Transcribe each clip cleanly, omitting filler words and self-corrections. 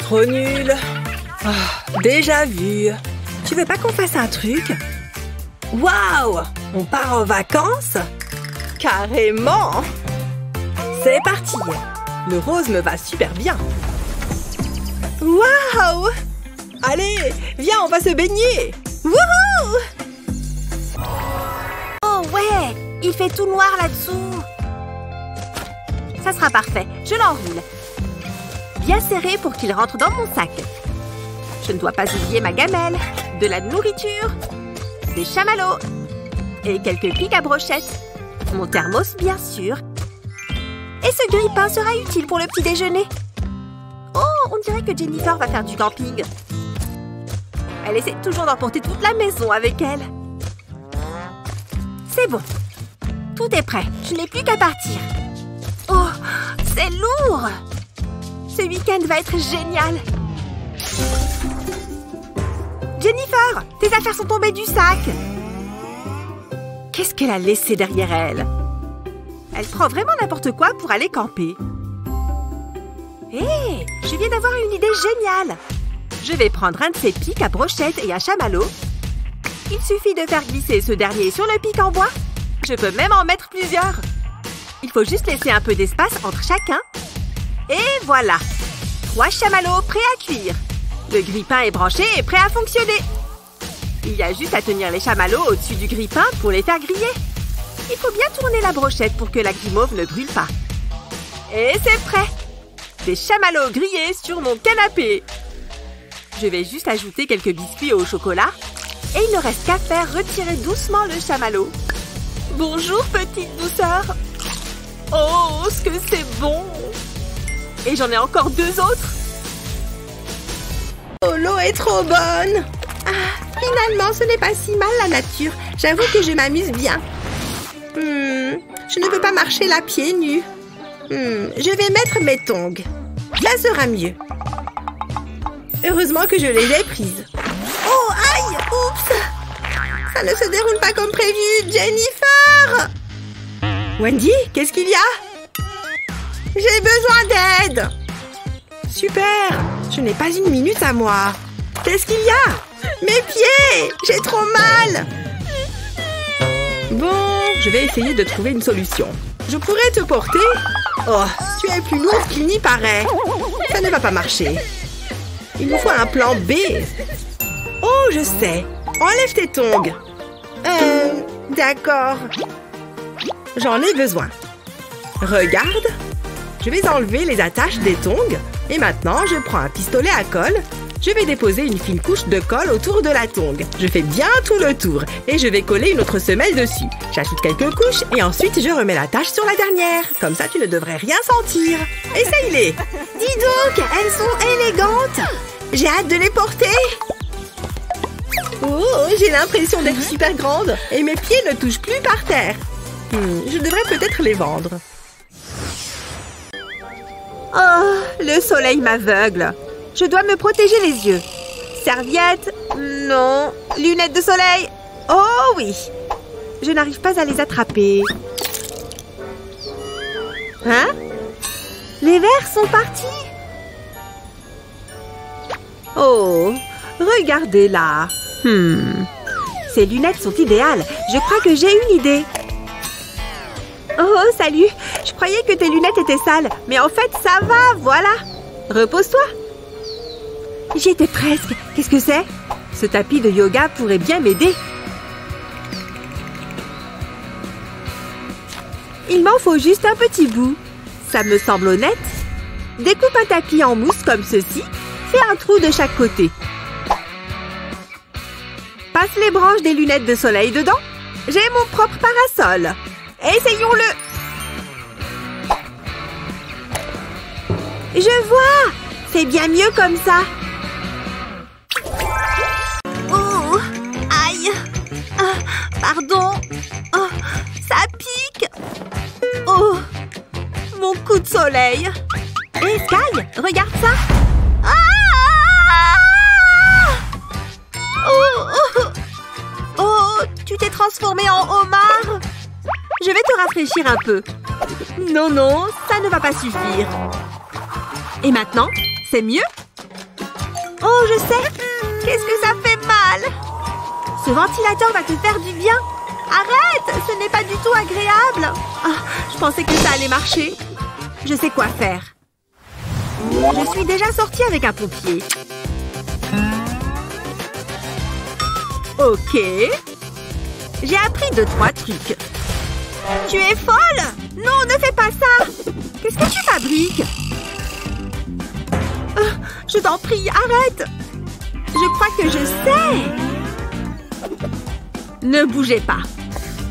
trop nul. Oh, déjà vu. Tu veux pas qu'on fasse un truc? Waouh! On part en vacances? Carrément! C'est parti! Le rose me va super bien. Waouh! Allez, viens, on va se baigner! Wouhou! Oh ouais! Il fait tout noir là-dessous. Ça sera parfait. Je l'enroule. Bien serré pour qu'il rentre dans mon sac. Je ne dois pas oublier ma gamelle, de la nourriture, des chamallows et quelques pics à brochettes. Mon thermos, bien sûr. Et ce grille-pain sera utile pour le petit déjeuner. Oh, on dirait que Jennifer va faire du camping. Elle essaie toujours d'emporter toute la maison avec elle. C'est bon. Tout est prêt. Je n'ai plus qu'à partir. Oh, c'est lourd! Ce week-end va être génial. Jennifer, tes affaires sont tombées du sac. Qu'est-ce qu'elle a laissé derrière elle? Elle prend vraiment n'importe quoi pour aller camper. Hé, je viens d'avoir une idée géniale. Je vais prendre un de ces pics à brochettes et un chamallow. Il suffit de faire glisser ce dernier sur le pic en bois. Je peux même en mettre plusieurs. Il faut juste laisser un peu d'espace entre chacun. Et voilà! 3 chamallows prêts à cuire. Le grille-pain est branché et prêt à fonctionner. Il y a juste à tenir les chamallows au-dessus du grille-pain pour les faire griller. Il faut bien tourner la brochette pour que la guimauve ne brûle pas. Et c'est prêt! Des chamallows grillés sur mon canapé. Je vais juste ajouter quelques biscuits au chocolat. Et il ne reste qu'à faire retirer doucement le chamallow. Bonjour, petite douceur. Oh, ce que c'est bon! Et j'en ai encore 2 autres. Oh, l'eau est trop bonne. Ah, finalement, ce n'est pas si mal la nature. J'avoue que je m'amuse bien. Je ne veux pas marcher là pieds nus. Je vais mettre mes tongs. Ça sera mieux. Heureusement que je les ai prises. Oh, aïe! Oups! Ça ne se déroule pas comme prévu, Jennifer! Wendy, qu'est-ce qu'il y a? J'ai besoin d'aide! Super! Je n'ai pas une minute à moi. Qu'est-ce qu'il y a? Mes pieds! J'ai trop mal! Bon, je vais essayer de trouver une solution. Je pourrais te porter? Oh, tu es plus lourde qu'il n'y paraît. Ça ne va pas marcher. Il nous faut un plan B. Oh, je sais. Enlève tes tongs. D'accord. J'en ai besoin. Regarde. Je vais enlever les attaches des tongs. Et maintenant, je prends un pistolet à colle. Je vais déposer une fine couche de colle autour de la tongue. Je fais bien tout le tour. Et je vais coller une autre semelle dessus. J'ajoute quelques couches et ensuite je remets la tache sur la dernière. Comme ça, tu ne devrais rien sentir. Essaye-les. Dis donc, elles sont élégantes. J'ai hâte de les porter. Oh, j'ai l'impression d'être super grande. Et mes pieds ne touchent plus par terre. Je devrais peut-être les vendre. Oh, le soleil m'aveugle. Je dois me protéger les yeux. Serviette? Non. Lunettes de soleil? Oh oui. Je n'arrive pas à les attraper. Hein? Les verres sont partis? Oh, regardez là. Ces lunettes sont idéales. Je crois que j'ai une idée. Oh, salut. Je croyais que tes lunettes étaient sales. Mais en fait, ça va, voilà. Repose-toi. J'y étais presque. Qu'est-ce que c'est? Ce tapis de yoga pourrait bien m'aider. Il m'en faut juste un petit bout. Ça me semble honnête. Découpe un tapis en mousse comme ceci. Fais un trou de chaque côté. Passe les branches des lunettes de soleil dedans. J'ai mon propre parasol. Essayons-le. Je vois. C'est bien mieux comme ça. Oh, aïe. Pardon. Oh, ça pique. Oh, mon coup de soleil. Hé, Sky, regarde ça. Oh, tu t'es transformée en homard. Je vais te rafraîchir un peu. Non, non, ça ne va pas suffire. Et maintenant, c'est mieux? Oh, je sais! Qu'est-ce que ça fait mal! Ce ventilateur va te faire du bien! Arrête! Ce n'est pas du tout agréable! Ah, je pensais que ça allait marcher. Je sais quoi faire. Je suis déjà sortie avec un pompier. Ok. J'ai appris 2-3 trucs. Tu es folle! Non, ne fais pas ça! Qu'est-ce que tu fabriques? Je t'en prie, arrête! Je crois que je sais! Ne bougez pas.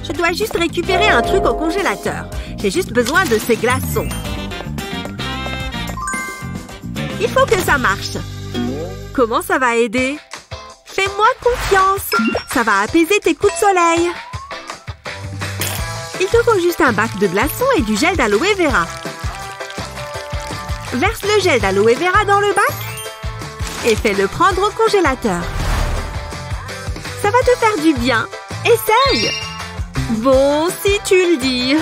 Je dois juste récupérer un truc au congélateur. J'ai juste besoin de ces glaçons. Il faut que ça marche. Comment ça va aider? Fais-moi confiance. Ça va apaiser tes coups de soleil. Il te faut juste un bac de glaçons et du gel d'aloe vera. Verse le gel d'aloe vera dans le bac et fais-le prendre au congélateur. Ça va te faire du bien. Essaye! Bon, si tu le dis.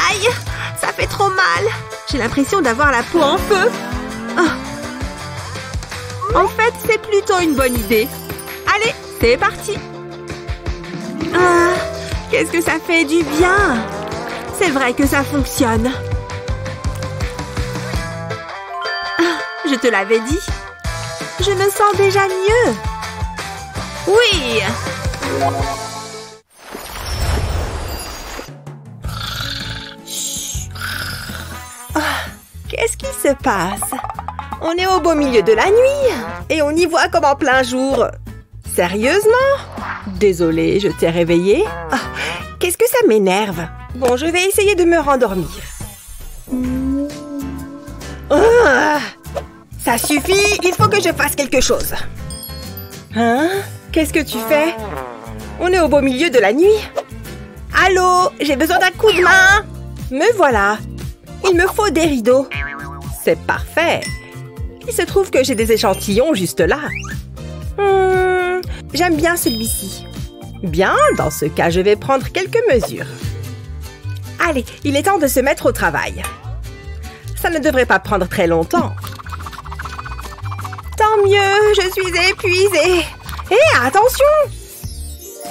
Aïe! Ça fait trop mal. J'ai l'impression d'avoir la peau en feu. Oh. En fait, c'est plutôt une bonne idée. Allez, c'est parti. Ah, qu'est-ce que ça fait du bien. C'est vrai que ça fonctionne. Ah, je te l'avais dit. Je me sens déjà mieux. Oui! Oh, qu'est-ce qui se passe? On est au beau milieu de la nuit et on y voit comme en plein jour. Sérieusement? Désolée, je t'ai réveillée. Oh, qu'est-ce que ça m'énerve? Bon, je vais essayer de me rendormir. Oh, ça suffit, il faut que je fasse quelque chose. Hein? Qu'est-ce que tu fais? On est au beau milieu de la nuit. Allô? J'ai besoin d'un coup de main. Me voilà. Il me faut des rideaux. C'est parfait. Il se trouve que j'ai des échantillons juste là. J'aime bien celui-ci. Bien, dans ce cas, je vais prendre quelques mesures. Allez, il est temps de se mettre au travail. Ça ne devrait pas prendre très longtemps. Tant mieux, je suis épuisée. Hé, attention!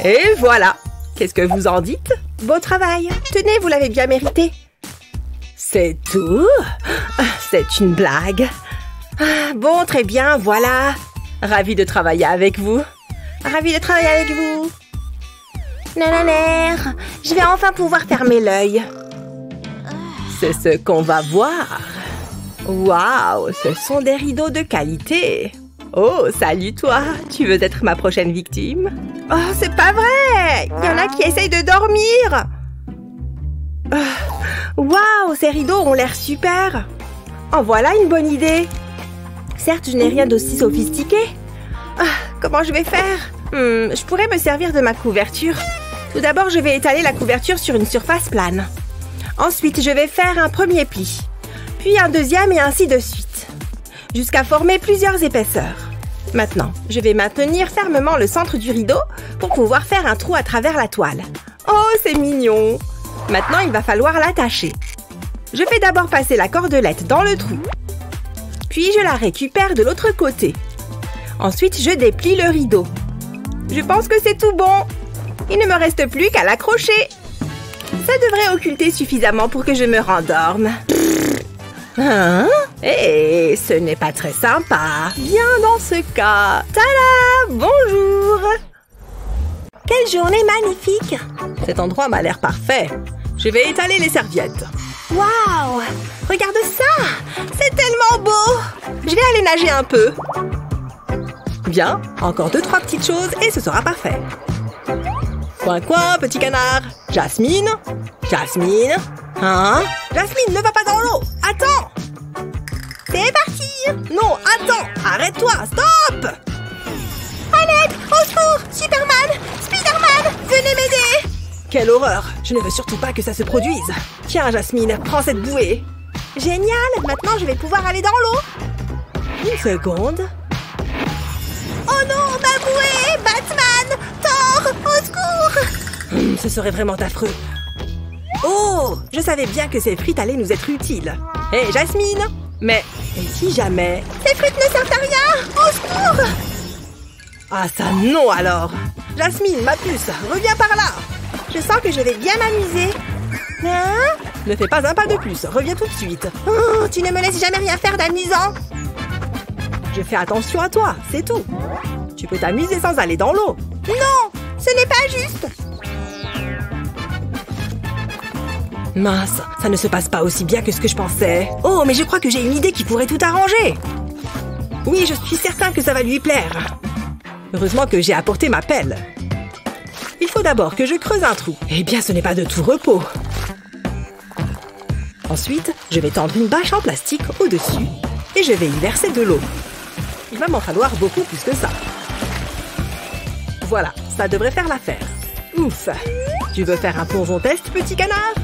Et voilà. Qu'est-ce que vous en dites? Beau travail. Tenez, vous l'avez bien mérité. C'est tout? C'est une blague. Bon, très bien, voilà. Ravie de travailler avec vous. Ravie de travailler avec vous. Nanana, je vais enfin pouvoir fermer l'œil. C'est ce qu'on va voir. Waouh, ce sont des rideaux de qualité. Oh, salut toi. Tu veux être ma prochaine victime? Oh, c'est pas vrai. Il y en a qui essayent de dormir. Waouh, ces rideaux ont l'air super. En voilà une bonne idée. Certes, je n'ai rien d'aussi sophistiqué. Comment je vais faire? Je pourrais me servir de ma couverture. Tout d'abord, je vais étaler la couverture sur une surface plane. Ensuite, je vais faire un premier pli, puis un deuxième et ainsi de suite, jusqu'à former plusieurs épaisseurs. Maintenant, je vais maintenir fermement le centre du rideau pour pouvoir faire un trou à travers la toile. Oh, c'est mignon! Maintenant, il va falloir l'attacher. Je fais d'abord passer la cordelette dans le trou. Puis, je la récupère de l'autre côté. Ensuite, je déplie le rideau. Je pense que c'est tout bon. Il ne me reste plus qu'à l'accrocher. Ça devrait occulter suffisamment pour que je me rendorme. Hein? Eh, ce n'est pas très sympa. Bien dans ce cas. Tada! Bonjour! Quelle journée magnifique! Cet endroit m'a l'air parfait. Je vais étaler les serviettes. Waouh! Regarde ça! C'est tellement beau! Je vais aller nager un peu. Bien, encore 2-3 petites choses et ce sera parfait. Coin, coin, petit canard. Jasmine? Jasmine? Hein? Jasmine, ne va pas dans l'eau! Attends! C'est parti! Non, attends! Arrête-toi! Stop! À l'aide! Au secours! Superman! Spider-Man! Venez m'aider! Quelle horreur! Je ne veux surtout pas que ça se produise. Tiens, Jasmine, prends cette bouée. Génial! Maintenant, je vais pouvoir aller dans l'eau. Une seconde. Oh non, ma bouée! Batman! Thor! Au secours! Ce serait vraiment affreux. Oh! Je savais bien que ces frites allaient nous être utiles. Hé, Jasmine! Mais Et si jamais... Ces frites ne servent à rien! Au secours! Ah ça non alors! Jasmine, ma puce, reviens par là! Je sens que je vais bien m'amuser. Hein? Ne fais pas un pas de plus, reviens tout de suite. Oh, tu ne me laisses jamais rien faire d'amusant. Je fais attention à toi, c'est tout. Tu peux t'amuser sans aller dans l'eau. Non, ce n'est pas juste. Mince, ça ne se passe pas aussi bien que ce que je pensais. Oh, mais je crois que j'ai une idée qui pourrait tout arranger. Oui, je suis certain que ça va lui plaire. Heureusement que j'ai apporté ma pelle. Il faut d'abord que je creuse un trou. Eh bien, ce n'est pas de tout repos. Ensuite, je vais tendre une bâche en plastique au-dessus et je vais y verser de l'eau. Il va m'en falloir beaucoup plus que ça. Voilà, ça devrait faire l'affaire. Ouf! Tu veux faire un plongeon test, petit canard?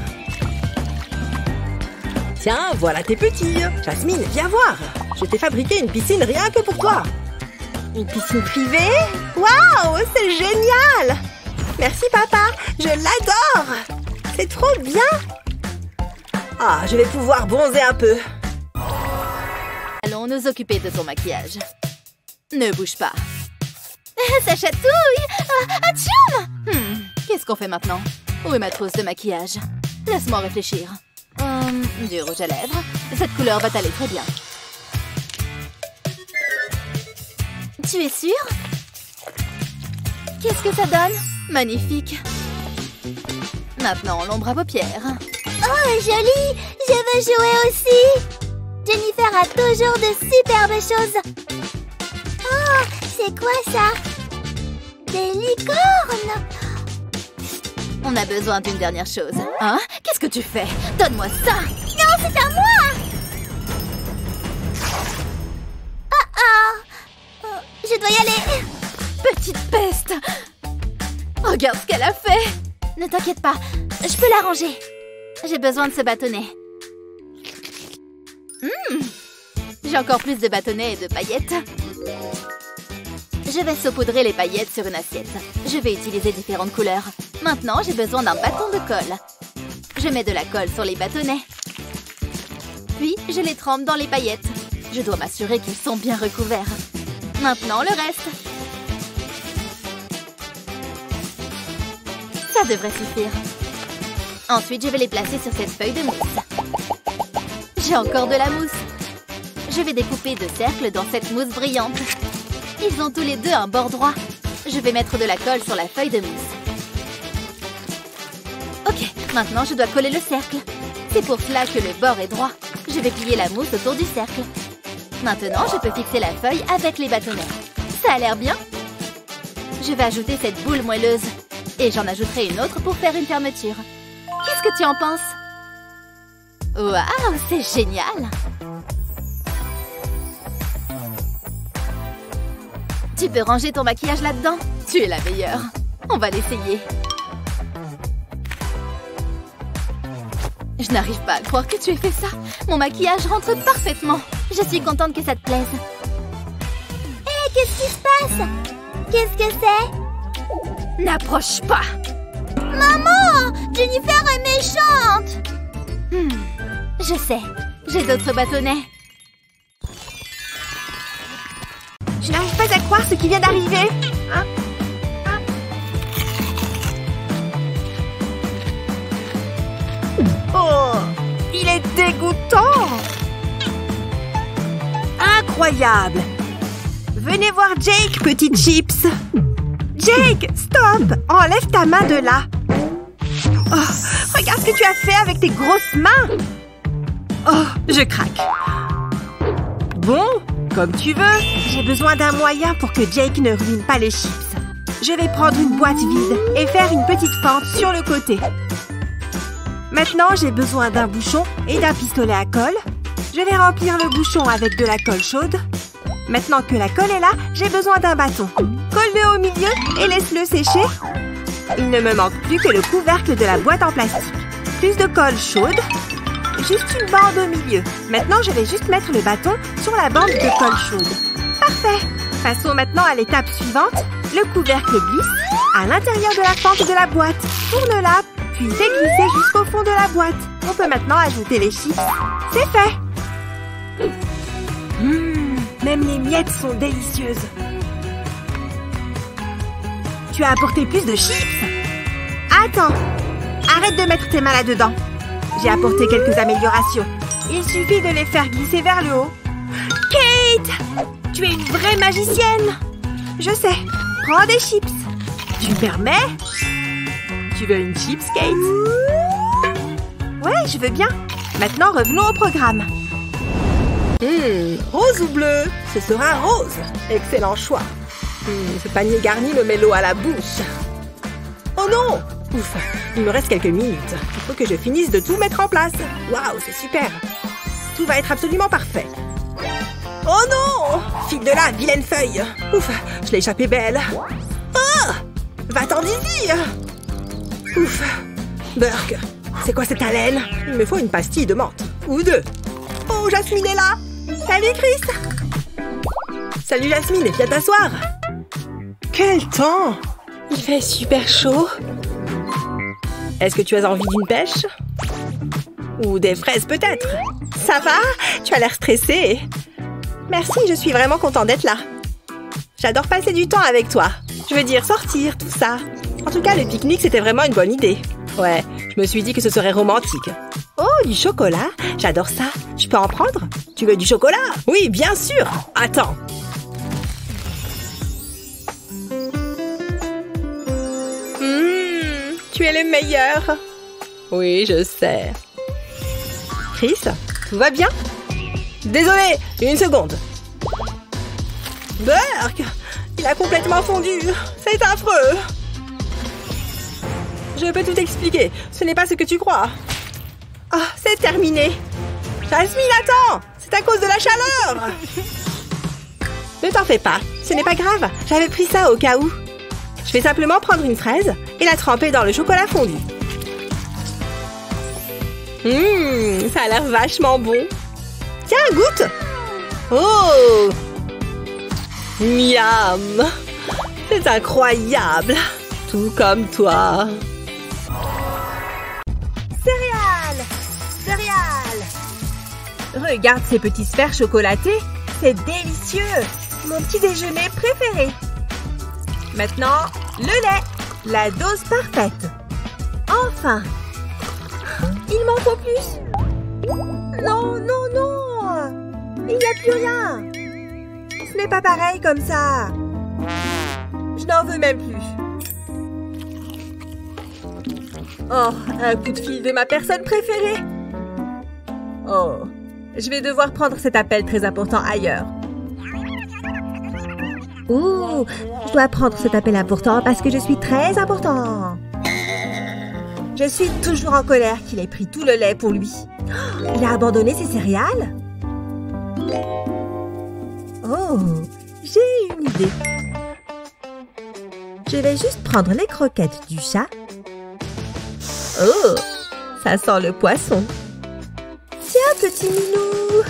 Tiens, voilà tes petits. Jasmine, viens voir. Je t'ai fabriqué une piscine rien que pour toi. Une piscine privée? Waouh, c'est génial! Merci, papa. Je l'adore. C'est trop bien. Ah, je vais pouvoir bronzer un peu. Allons nous occuper de ton maquillage. Ne bouge pas. Ça chatouille. Atchoum! Qu'est-ce qu'on fait maintenant? Où est ma trousse de maquillage? Laisse-moi réfléchir. Du rouge à lèvres. Cette couleur va t'aller très bien. Tu es sûre? Qu'est-ce que ça donne? Magnifique. Maintenant, l'ombre à paupières. Oh, joli! Je veux jouer aussi! Jennifer a toujours de superbes choses. Oh, c'est quoi ça? Des licornes! On a besoin d'une dernière chose. Hein? Qu'est-ce que tu fais? Donne-moi ça! Non, c'est à moi! Je dois y aller! Petite peste! Regarde ce qu'elle a fait! Ne t'inquiète pas, je peux l'arranger. J'ai besoin de ce bâtonnet. J'ai encore plus de bâtonnets et de paillettes. Je vais saupoudrer les paillettes sur une assiette. Je vais utiliser différentes couleurs. Maintenant, j'ai besoin d'un bâton de colle. Je mets de la colle sur les bâtonnets. Puis, je les trempe dans les paillettes. Je dois m'assurer qu'ils sont bien recouverts. Maintenant, le reste. Ça devrait suffire. Ensuite, je vais les placer sur cette feuille de mousse. J'ai encore de la mousse. Je vais découper 2 cercles dans cette mousse brillante. Ils ont tous les deux un bord droit. Je vais mettre de la colle sur la feuille de mousse. Ok, maintenant je dois coller le cercle. C'est pour cela que le bord est droit. Je vais plier la mousse autour du cercle. Maintenant, je peux fixer la feuille avec les bâtonnets. Ça a l'air bien. Je vais ajouter cette boule moelleuse. Et j'en ajouterai une autre pour faire une fermeture. Qu'est-ce que tu en penses? Waouh, c'est génial! Tu peux ranger ton maquillage là-dedans? Tu es la meilleure. On va l'essayer. Je n'arrive pas à croire que tu aies fait ça. Mon maquillage rentre parfaitement. Je suis contente que ça te plaise. Hé, qu'est-ce qui se passe? Qu'est-ce que c'est? N'approche pas! Maman! Jennifer est méchante! Je sais. J'ai d'autres bâtonnets. Je n'arrive pas à croire ce qui vient d'arriver. Oh, il est dégoûtant! Incroyable! Venez voir Jake, petite chips. Jake, stop! Enlève ta main de là. Oh, regarde ce que tu as fait avec tes grosses mains. Oh, je craque. Bon, comme tu veux. J'ai besoin d'un moyen pour que Jake ne ruine pas les chips. Je vais prendre une boîte vide et faire une petite fente sur le côté. Maintenant, j'ai besoin d'un bouchon et d'un pistolet à colle. Je vais remplir le bouchon avec de la colle chaude. Maintenant que la colle est là, j'ai besoin d'un bâton. Colle-le au milieu et laisse-le sécher. Il ne me manque plus que le couvercle de la boîte en plastique. Plus de colle chaude. Juste une bande au milieu. Maintenant, je vais juste mettre le bâton sur la bande de colle chaude. Parfait! Passons maintenant à l'étape suivante. Le couvercle glisse à l'intérieur de la fente de la boîte. Tourne-la, puis fais glisser jusqu'au fond de la boîte. On peut maintenant ajouter les chips. C'est fait! Même les miettes sont délicieuses. Tu as apporté plus de chips? Attends, arrête de mettre tes mains là-dedans. J'ai apporté quelques améliorations. Il suffit de les faire glisser vers le haut. Kate! Tu es une vraie magicienne! Je sais, prends des chips. Tu me permets? Tu veux une chips, Kate? Ouais, je veux bien. Maintenant, revenons au programme. Rose ou bleu? Ce sera rose. Excellent choix. Ce panier garni me met l'eau à la bouche. Oh non! Ouf, il me reste quelques minutes. Il faut que je finisse de tout mettre en place. Waouh, c'est super. Tout va être absolument parfait. Oh non! File de là, vilaine feuille. Ouf, je l'ai échappé belle. Oh! Va-t'en d'ici! Ouf. Burk, c'est quoi cette haleine? Il me faut une pastille de menthe. Ou deux. Oh, Jasmine est là! Salut, Chris! Salut, Jasmine, viens t'asseoir. Quel temps! Il fait super chaud. Est-ce que tu as envie d'une pêche? Ou des fraises peut-être? Ça va? Tu as l'air stressée. Merci, je suis vraiment contente d'être là. J'adore passer du temps avec toi. Je veux dire sortir, tout ça. En tout cas, le pique-nique, c'était vraiment une bonne idée. Ouais, je me suis dit que ce serait romantique. Oh, du chocolat? J'adore ça. Je peux en prendre? Tu veux du chocolat? Oui, bien sûr. Attends. Tu es le meilleur. Oui, je sais. Chris, tout va bien? Désolé, une seconde. Burk, il a complètement fondu. C'est affreux. Je peux tout expliquer. Ce n'est pas ce que tu crois. Ah, c'est terminé. Jasmine, attends. C'est à cause de la chaleur. Ne t'en fais pas. Ce n'est pas grave. J'avais pris ça au cas où. Je vais simplement prendre une fraise et la tremper dans le chocolat fondu. Ça a l'air vachement bon. Tiens, goûte. Oh! Miam! C'est incroyable. Tout comme toi. Céréales! Céréales! Regarde ces petits sphères chocolatées. C'est délicieux. Mon petit déjeuner préféré. Maintenant, le lait. La dose parfaite. Enfin! Il m'en faut plus. Non, non, non! Il n'y a plus rien. Ce n'est pas pareil comme ça. Je n'en veux même plus. Oh, un coup de fil de ma personne préférée. Oh, je vais devoir prendre cet appel très important ailleurs. Ouh, je dois prendre cet appel important parce que je suis très important. Je suis toujours en colère qu'il ait pris tout le lait pour lui. Oh, il a abandonné ses céréales? Oh, j'ai une idée. Je vais juste prendre les croquettes du chat. Oh, ça sent le poisson. Tiens, petit minou.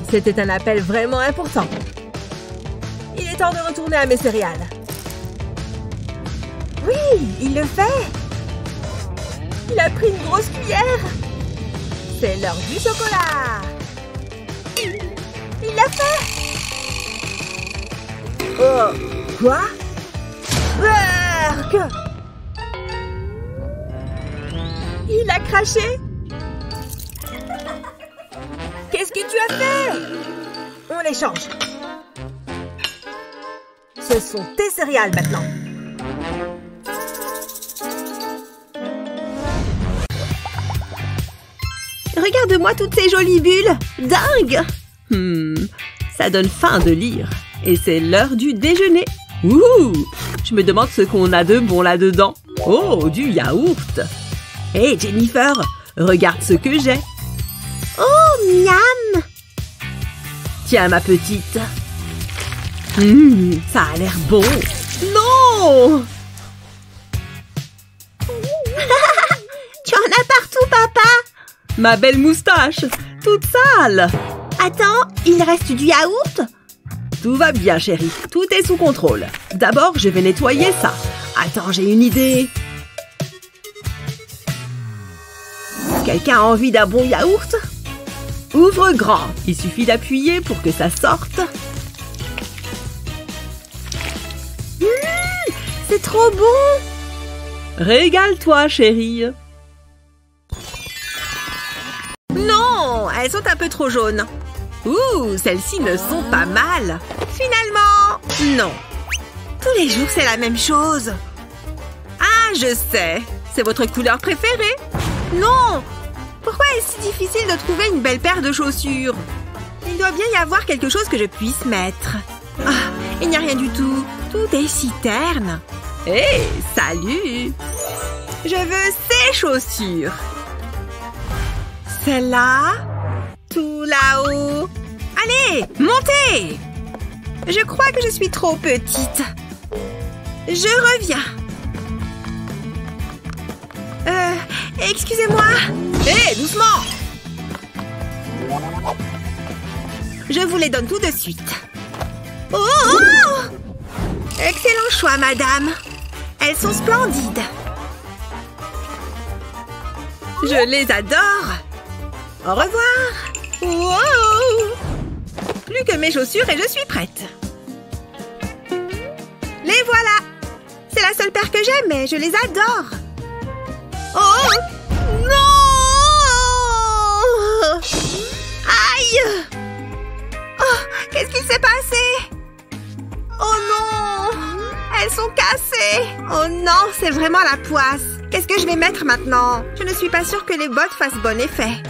C'était un appel vraiment important. Il est temps de retourner à mes céréales. Oui, il le fait. Il a pris une grosse cuillère. C'est l'heure du chocolat. Il l'a fait. Oh, quoi? Burk! Il a craché. Qu'est-ce que tu as fait? On les change. Ce sont tes céréales maintenant. Regarde-moi toutes ces jolies bulles. Dingue! Ça donne faim de lire. Et c'est l'heure du déjeuner. Ouh! Je me demande ce qu'on a de bon là-dedans. Oh, du yaourt! Hé, Jennifer, regarde ce que j'ai. Oh, miam! Tiens, ma petite. Ça a l'air bon. Non! Tu en as partout, papa! Ma belle moustache, toute sale. Attends, il reste du yaourt? Tout va bien, chérie. Tout est sous contrôle. D'abord, je vais nettoyer ça. Attends, j'ai une idée. Quelqu'un a envie d'un bon yaourt? Ouvre grand. Il suffit d'appuyer pour que ça sorte. C'est trop bon! Régale-toi, chérie. Non, elles sont un peu trop jaunes. Ouh, celles-ci ne sont pas mal. Finalement, non. Tous les jours, c'est la même chose. Ah, je sais. C'est votre couleur préférée? Non! Pourquoi est-ce si difficile de trouver une belle paire de chaussures? Il doit bien y avoir quelque chose que je puisse mettre. Ah, il n'y a rien du tout. Tout est si terne. Hé, salut! Je veux ces chaussures. Celle-là? Tout là-haut. Allez, montez! Je crois que je suis trop petite. Je reviens. Excusez-moi. Hé, doucement! Je vous les donne tout de suite. Oh, oh! Excellent choix, madame. Elles sont splendides. Je les adore. Au revoir. Wow! Plus que mes chaussures et je suis prête. Les voilà. C'est la seule paire que j'aime, mais je les adore. Oh! Non! Aïe! Oh, qu'est-ce qu'il s'est passé? Oh non! Elles sont cassées! Oh non, c'est vraiment la poisse! Qu'est-ce que je vais mettre maintenant? Je ne suis pas sûre que les bottes fassent bon effet.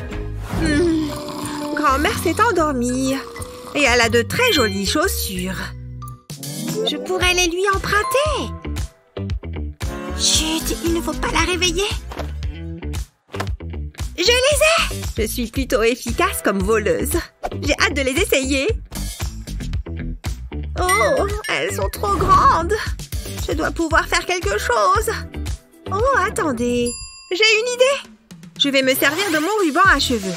Grand-mère s'est endormie. Et elle a de très jolies chaussures. Je pourrais les lui emprunter. Chut, il ne faut pas la réveiller. Je les ai! Je suis plutôt efficace comme voleuse. J'ai hâte de les essayer. Oh, elles sont trop grandes. Je dois pouvoir faire quelque chose. Oh, attendez. J'ai une idée. Je vais me servir de mon ruban à cheveux.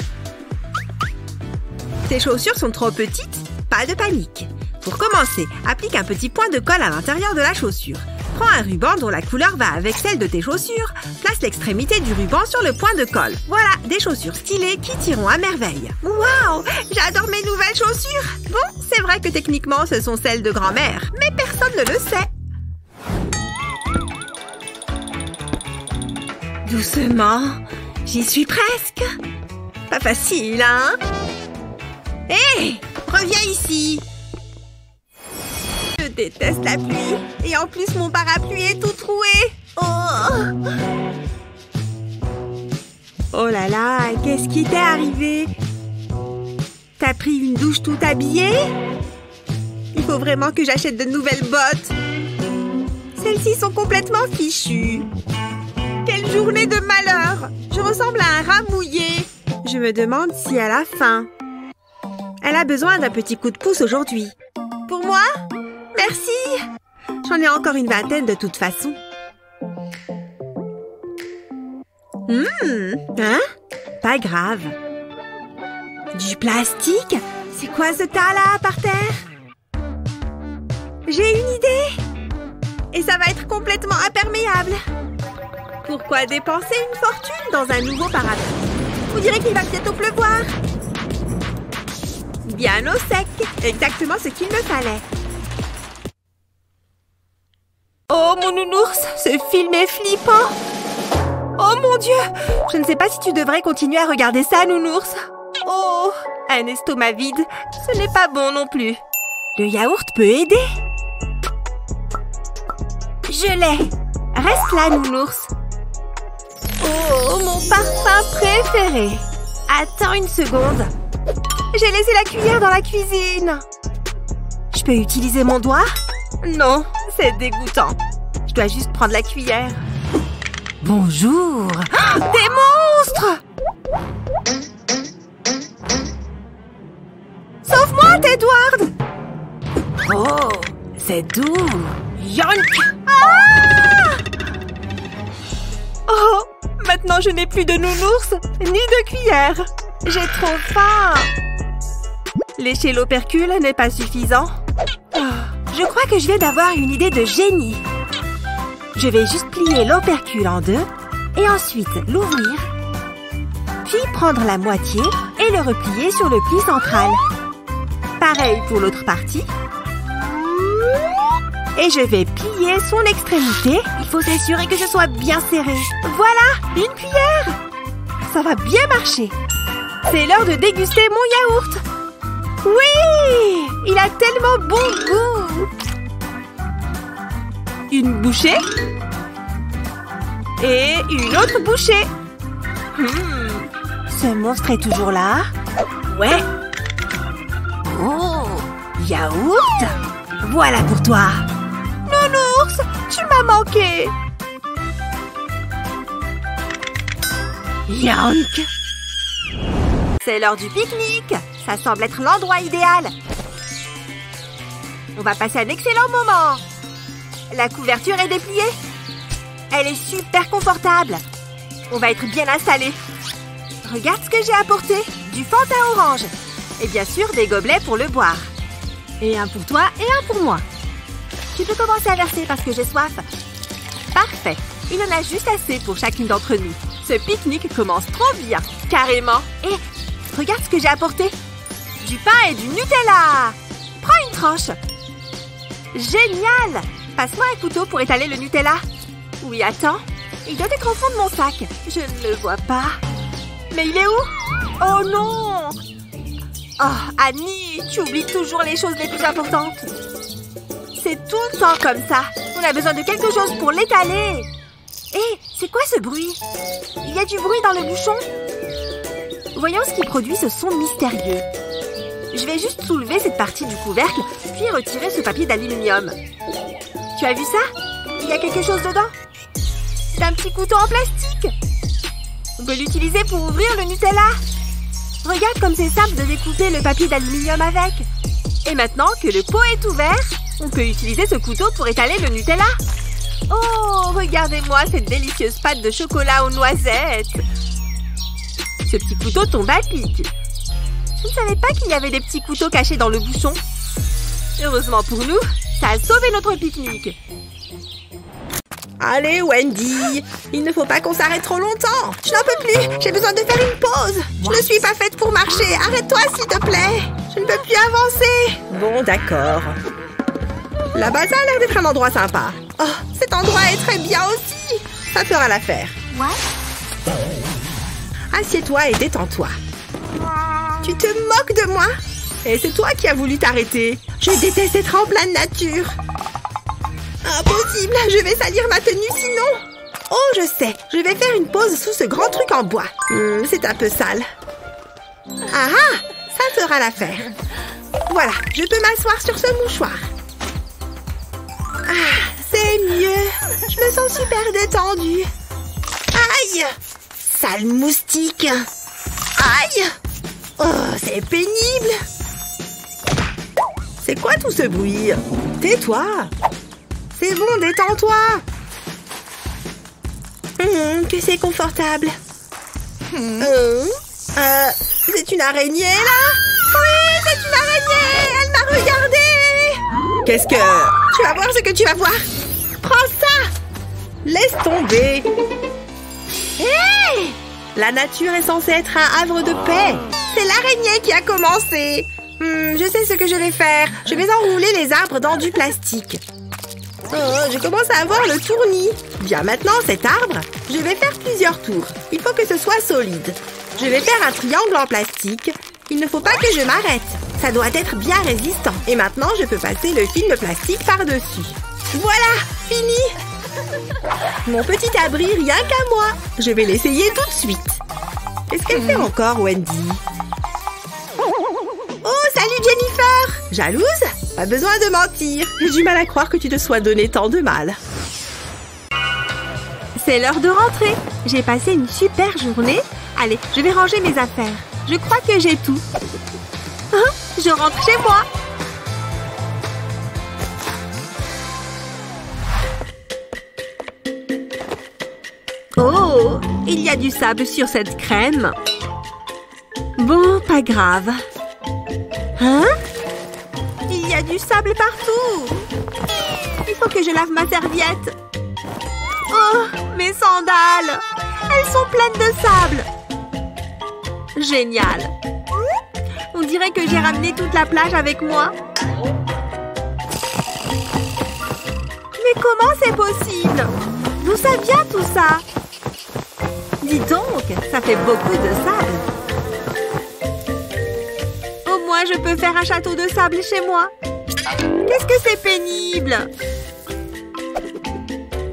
Ces chaussures sont trop petites. Pas de panique. Pour commencer, applique un petit point de colle à l'intérieur de la chaussure. Prends un ruban dont la couleur va avec celle de tes chaussures. Place l'extrémité du ruban sur le point de colle. Voilà, des chaussures stylées qui tireront à merveille. Waouh! J'adore mes nouvelles chaussures! Bon, c'est vrai que techniquement, ce sont celles de grand-mère. Mais personne ne le sait. Doucement. J'y suis presque. Pas facile, hein? Hé! Reviens ici! Je déteste la pluie. Et en plus, mon parapluie est tout troué. Oh! Oh là là, qu'est-ce qui t'est arrivé? T'as pris une douche tout habillée? Il faut vraiment que j'achète de nouvelles bottes. Celles-ci sont complètement fichues. Quelle journée de malheur! Je ressemble à un rat mouillé. Je me demande si elle a faim. Elle a besoin d'un petit coup de pouce aujourd'hui. Pour moi? Merci! J'en ai encore une vingtaine de toute façon. Hein? Pas grave. Du plastique? C'est quoi ce tas-là par terre? J'ai une idée! Et ça va être complètement imperméable. Pourquoi dépenser une fortune dans un nouveau parapluie? Vous direz qu'il va bientôt pleuvoir. Bien au sec. Exactement ce qu'il me fallait. Oh, mon nounours, ce film est flippant. Oh, mon Dieu. Je ne sais pas si tu devrais continuer à regarder ça, nounours. Oh, un estomac vide, ce n'est pas bon non plus. Le yaourt peut aider. Je l'ai. Reste là, nounours. Oh, mon parfum préféré. Attends une seconde. J'ai laissé la cuillère dans la cuisine. Je peux utiliser mon doigt? Non, c'est dégoûtant. Je dois juste prendre la cuillère. Bonjour. Oh, des monstres! Sauve-moi, Edward! Oh, c'est doux. Yonk! Ah! Oh, maintenant je n'ai plus de nounours, ni de cuillère. J'ai trop faim. Lécher l'opercule n'est pas suffisant. Oh, je crois que je viens d'avoir une idée de génie. Je vais juste plier l'opercule en deux et ensuite l'ouvrir. Puis prendre la moitié et le replier sur le pli central. Pareil pour l'autre partie. Et je vais plier son extrémité. Il faut s'assurer que ce soit bien serré. Voilà, une cuillère. Ça va bien marcher. C'est l'heure de déguster mon yaourt. Oui, il a tellement bon goût. Une bouchée. Et une autre bouchée. Ce monstre est toujours là. Ouais. Oh, yaourt. Voilà pour toi. Nounours, tu m'as manqué. Yank. C'est l'heure du pique-nique. Ça semble être l'endroit idéal. On va passer un excellent moment. La couverture est dépliée. Elle est super confortable. On va être bien installés. Regarde ce que j'ai apporté. Du Fanta orange. Et bien sûr, des gobelets pour le boire. Et un pour toi et un pour moi. Tu peux commencer à verser parce que j'ai soif. Parfait. Il en a juste assez pour chacune d'entre nous. Ce pique-nique commence trop bien. Carrément. Et regarde ce que j'ai apporté. Du pain et du Nutella. Prends une tranche. Génial. Passe-moi un couteau pour étaler le Nutella. Oui, attends. Il doit être au fond de mon sac. Je ne le vois pas. Mais il est où? Oh non! Oh, Annie, tu oublies toujours les choses les plus importantes. C'est tout le temps comme ça. On a besoin de quelque chose pour l'étaler. Hé, c'est quoi ce bruit? Il y a du bruit dans le bouchon. Voyons ce qui produit ce son mystérieux. Je vais juste soulever cette partie du couvercle, puis retirer ce papier d'aluminium. Tu as vu ça? Il y a quelque chose dedans. C'est un petit couteau en plastique. On peut l'utiliser pour ouvrir le Nutella. Regarde comme c'est simple de découper le papier d'aluminium avec. Et maintenant que le pot est ouvert, on peut utiliser ce couteau pour étaler le Nutella. Oh, regardez-moi cette délicieuse pâte de chocolat aux noisettes. Ce petit couteau tombe à pic. Je ne savais pas qu'il y avait des petits couteaux cachés dans le bouchon. Heureusement pour nous, ça a sauvé notre pique-nique. Allez, Wendy, il ne faut pas qu'on s'arrête trop longtemps. Je n'en peux plus, j'ai besoin de faire une pause. Je ne suis pas faite pour marcher. Arrête-toi, s'il te plaît. Je ne peux plus avancer. Bon, d'accord. Là-bas, ça a l'air d'être un endroit sympa. Oh, cet endroit est très bien aussi. Ça fera l'affaire. Assieds-toi et détends-toi. Tu te moques de moi? Et c'est toi qui as voulu t'arrêter. Je déteste être en pleine nature. Impossible, je vais salir ma tenue sinon. Oh, je sais, je vais faire une pause sous ce grand truc en bois. C'est un peu sale. Ah ah, ça fera l'affaire. Voilà, je peux m'asseoir sur ce mouchoir. Ah, c'est mieux. Je me sens super détendue. Aïe! Sale moustique. Aïe! Oh, c'est pénible. C'est quoi tout ce bruit? Tais-toi. C'est bon, détends-toi. Que c'est confortable. C'est une araignée, là? Oui, c'est une araignée. Elle m'a regardée. Qu'est-ce que... Tu vas voir ce que tu vas voir. Prends ça. Laisse tomber. Hé! La nature est censée être un havre de paix. C'est l'araignée qui a commencé. Je sais ce que je vais faire. Je vais enrouler les arbres dans du plastique. Oh, je commence à avoir le tournis. Bien, maintenant, cet arbre, je vais faire plusieurs tours. Il faut que ce soit solide. Je vais faire un triangle en plastique. Il ne faut pas que je m'arrête. Ça doit être bien résistant. Et maintenant, je peux passer le film plastique par-dessus. Voilà, fini. Mon petit abri, rien qu'à moi. Je vais l'essayer tout de suite. Qu'est-ce qu'elle fait encore, Wendy? Oh, salut Jennifer! Jalouse? Pas besoin de mentir. J'ai du mal à croire que tu te sois donné tant de mal. C'est l'heure de rentrer. J'ai passé une super journée. Allez, je vais ranger mes affaires. Je crois que j'ai tout. Hein? Je rentre chez moi. Oh, il y a du sable sur cette crème. Bon, pas grave. Hein? Il y a du sable partout. Il faut que je lave ma serviette. Oh, mes sandales. Elles sont pleines de sable. Génial! On dirait que j'ai ramené toute la plage avec moi. Mais comment c'est possible? D'où ça vient tout ça? Dis donc, ça fait beaucoup de sable. Au moins, je peux faire un château de sable chez moi. Qu'est-ce que c'est pénible!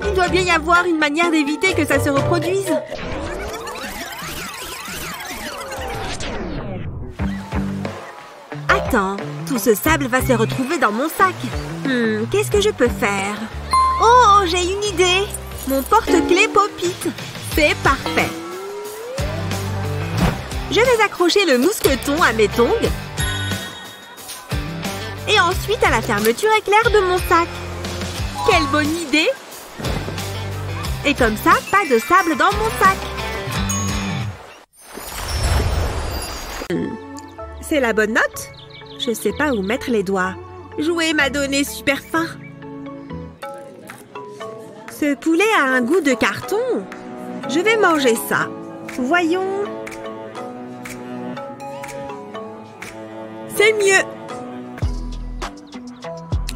Il doit bien y avoir une manière d'éviter que ça se reproduise. Attends, tout ce sable va se retrouver dans mon sac. Qu'est-ce que je peux faire? Oh, j'ai une idée! Mon porte-clés Pop-It. C'est parfait. Je vais accrocher le mousqueton à mes tongs. Et ensuite à la fermeture éclair de mon sac. Quelle bonne idée! Et comme ça, pas de sable dans mon sac. C'est la bonne note? Je sais pas où mettre les doigts. Jouer m'a donné super faim. Ce poulet a un goût de carton. Je vais manger ça. Voyons. C'est mieux.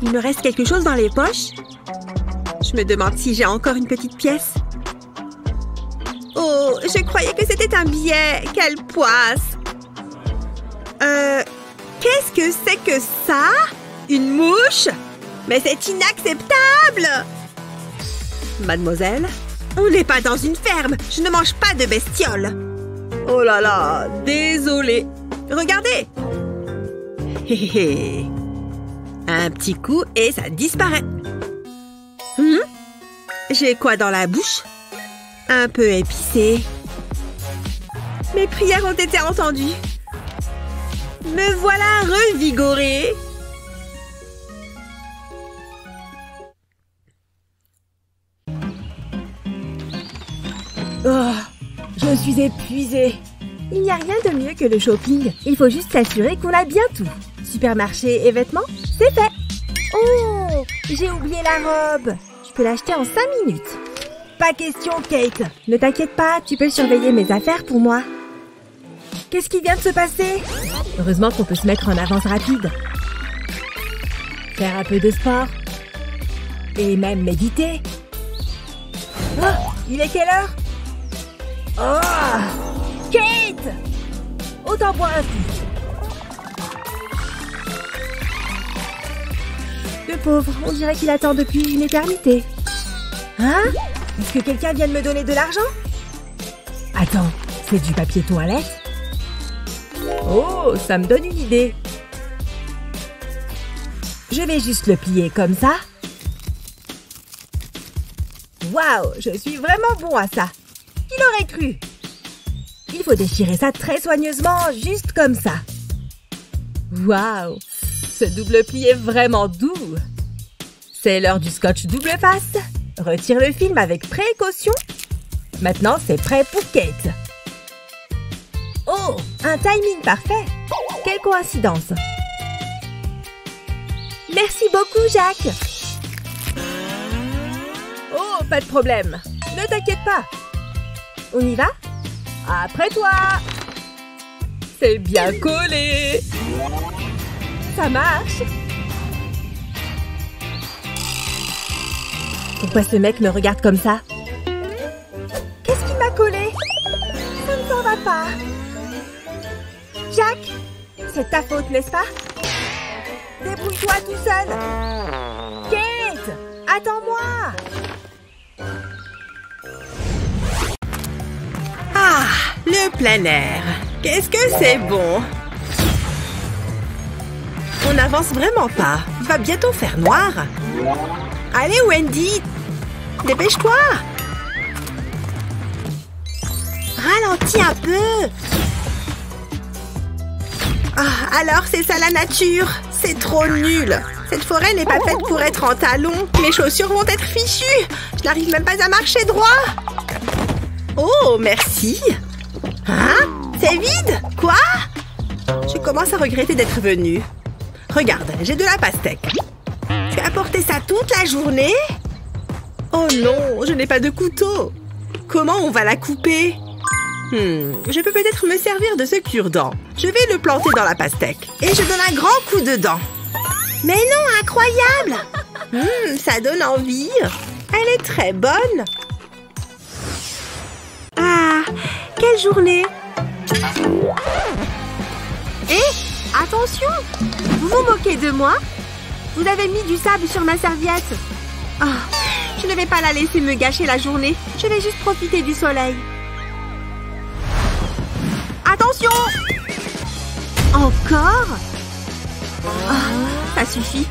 Il me reste quelque chose dans les poches. Je me demande si j'ai encore une petite pièce. Oh, je croyais que c'était un billet. Quelle poisse. Qu'est-ce que c'est que ça? Une mouche? Mais c'est inacceptable! Mademoiselle, on n'est pas dans une ferme. Je ne mange pas de bestioles. Oh là là, désolée. Regardez. Hé hé. Un petit coup et ça disparaît. J'ai quoi dans la bouche? Un peu épicé. Mes prières ont été entendues. Me voilà revigorée. Oh, je suis épuisée. Il n'y a rien de mieux que le shopping. Il faut juste s'assurer qu'on a bien tout. Supermarché et vêtements, c'est fait. Oh, j'ai oublié la robe. Je peux l'acheter en 5 minutes. Pas question, Kate. Ne t'inquiète pas, tu peux surveiller mes affaires pour moi. Qu'est-ce qui vient de se passer? Heureusement qu'on peut se mettre en avance rapide. Faire un peu de sport. Et même méditer. Oh, il est quelle heure? Oh! Kate! Autant boire un coup. Le pauvre, on dirait qu'il attend depuis une éternité. Hein? Est-ce que quelqu'un vient de me donner de l'argent? Attends, c'est du papier toilette? Oh, ça me donne une idée. Je vais juste le plier comme ça. Waouh, je suis vraiment bon à ça. Qui l'aurait cru? Il faut déchirer ça très soigneusement, juste comme ça. Waouh, ce double pli est vraiment doux. C'est l'heure du scotch double face. Retire le film avec précaution. Maintenant, c'est prêt pour Kate. Oh, un timing parfait. Quelle coïncidence. Merci beaucoup, Jacques. Oh, pas de problème. Ne t'inquiète pas. On y va? Après toi. C'est bien collé. Ça marche. Pourquoi ce mec me regarde comme ça? Qu'est-ce qui m'a collé? Ça ne s'en va pas. Jack, c'est ta faute, n'est-ce pas? Débrouille-toi tout seul. Kate, attends-moi. Ah, le plein air. Qu'est-ce que c'est bon. On n'avance vraiment pas. Il va bientôt faire noir. Allez, Wendy, dépêche-toi. Ralentis un peu. Ah, alors c'est ça la nature. C'est trop nul. Cette forêt n'est pas faite pour être en talons. Mes chaussures vont être fichues. Je n'arrive même pas à marcher droit. Oh, merci. Hein? C'est vide? Quoi? Je commence à regretter d'être venue. Regarde, j'ai de la pastèque. Tu as porté ça toute la journée? Oh non, je n'ai pas de couteau. Comment on va la couper? Je peux peut-être me servir de ce cure-dent. Je vais le planter dans la pastèque. Et je donne un grand coup dedans. Mais non, incroyable! Ça donne envie. Elle est très bonne. Ah, quelle journée! Hé, attention! Vous vous moquez de moi? Vous avez mis du sable sur ma serviette. Oh, je ne vais pas la laisser me gâcher la journée. Je vais juste profiter du soleil. Attention! Encore? Ça suffit.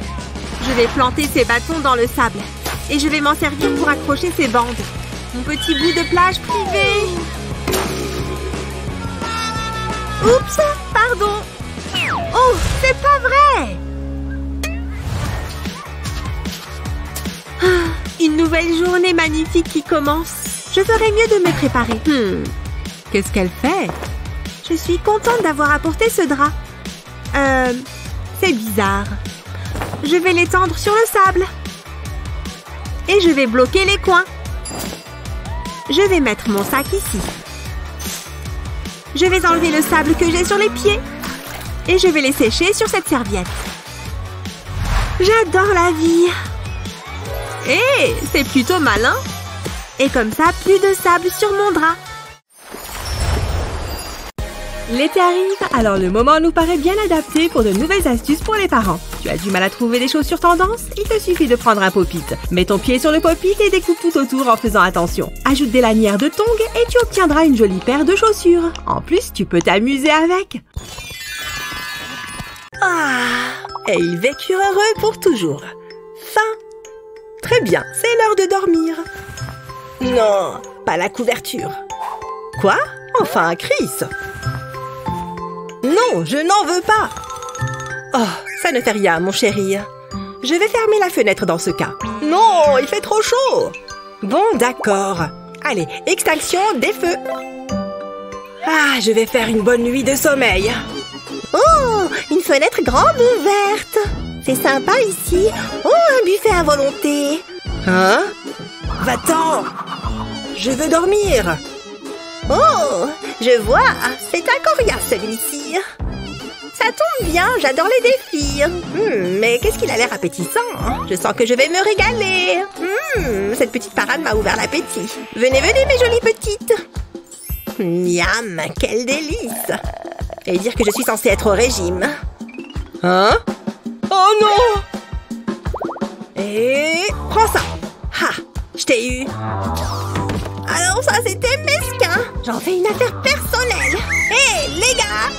Je vais planter ces bâtons dans le sable. Et je vais m'en servir pour accrocher ces bandes. Mon petit bout de plage privé. Oups, pardon. Oh, c'est pas vrai! Une nouvelle journée magnifique qui commence. Je ferais mieux de me préparer. Qu'est-ce qu'elle fait? Je suis contente d'avoir apporté ce drap. C'est bizarre. Je vais l'étendre sur le sable. Et je vais bloquer les coins. Je vais mettre mon sac ici. Je vais enlever le sable que j'ai sur les pieds. Et je vais les sécher sur cette serviette. J'adore la vie. Hé, c'est plutôt malin. Et comme ça, plus de sable sur mon drap. L'été arrive, alors le moment nous paraît bien adapté pour de nouvelles astuces pour les parents. Tu as du mal à trouver des chaussures tendance? Il te suffit de prendre un pop-it. Mets ton pied sur le pop-it et découpe tout autour en faisant attention. Ajoute des lanières de tongs et tu obtiendras une jolie paire de chaussures. En plus, tu peux t'amuser avec. Et ils vécurent heureux pour toujours. Fin. Très bien, c'est l'heure de dormir. Non, pas la couverture. Quoi? Enfin, Chris! Non, je n'en veux pas. Oh, ça ne fait rien, mon chéri. Je vais fermer la fenêtre dans ce cas. Non, il fait trop chaud. Bon, d'accord. Allez, extinction des feux. Ah, je vais faire une bonne nuit de sommeil. Oh, une fenêtre grande ouverte. C'est sympa ici. Oh, un buffet à volonté. Hein? Va-t'en. Je veux dormir. Oh, je vois. C'est un coriace celui-ci. Ça tombe bien, j'adore les défis. Mais qu'est-ce qu'il a l'air appétissant. Je sens que je vais me régaler. Cette petite parade m'a ouvert l'appétit. Venez, venez, mes jolies petites. Miam, quel délice. Et dire que je suis censée être au régime. Hein? Oh non! Et prends ça. Ha! Je t'ai eu. Alors ça, c'était mesquin. J'en fais une affaire personnelle. Hé, les gars!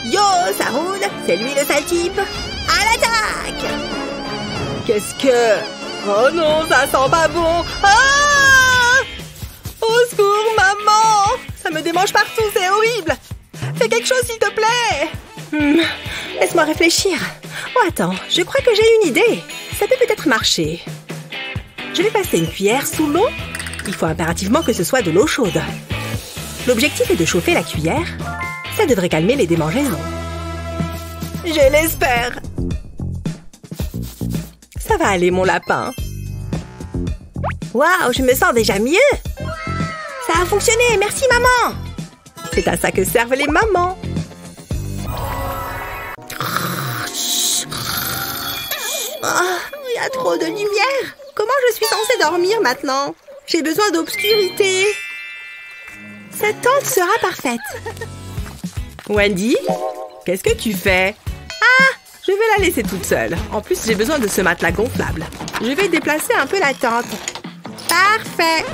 Yo, ça roule. C'est lui le sale type. À l'attaque! Qu'est-ce que... Oh non, ça sent pas bon. Ah! Au secours, maman! Ça me démange partout, c'est horrible. Fais quelque chose, s'il te plaît. Laisse-moi réfléchir. Oh, attends, je crois que j'ai une idée. Ça peut peut-être marcher. Je vais passer une cuillère sous l'eau. Il faut impérativement que ce soit de l'eau chaude. L'objectif est de chauffer la cuillère. Ça devrait calmer les démangeaisons. Je l'espère. Ça va aller, mon lapin. Waouh, je me sens déjà mieux. Ça a fonctionné, merci maman. C'est à ça que servent les mamans. Oh, il y a trop de lumière. Comment je suis censée dormir maintenant? J'ai besoin d'obscurité. Cette tente sera parfaite. Wendy, qu'est-ce que tu fais? Ah, je vais la laisser toute seule. En plus, j'ai besoin de ce matelas gonflable. Je vais déplacer un peu la tente. Parfait.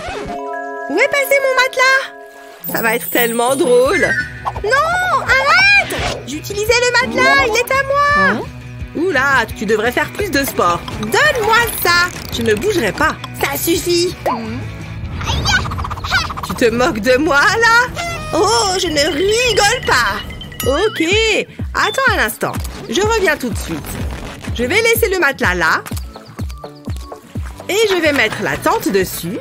Où est passé mon matelas? Ça va être tellement drôle. Non, arrête! J'utilisais le matelas, il est à moi. Oula, tu devrais faire plus de sport. Donne-moi ça. Je ne bougerai pas. Ça suffit. Tu te moques de moi, là? Oh, je ne rigole pas. Ok, attends un instant. Je reviens tout de suite. Je vais laisser le matelas là. Et je vais mettre la tente dessus.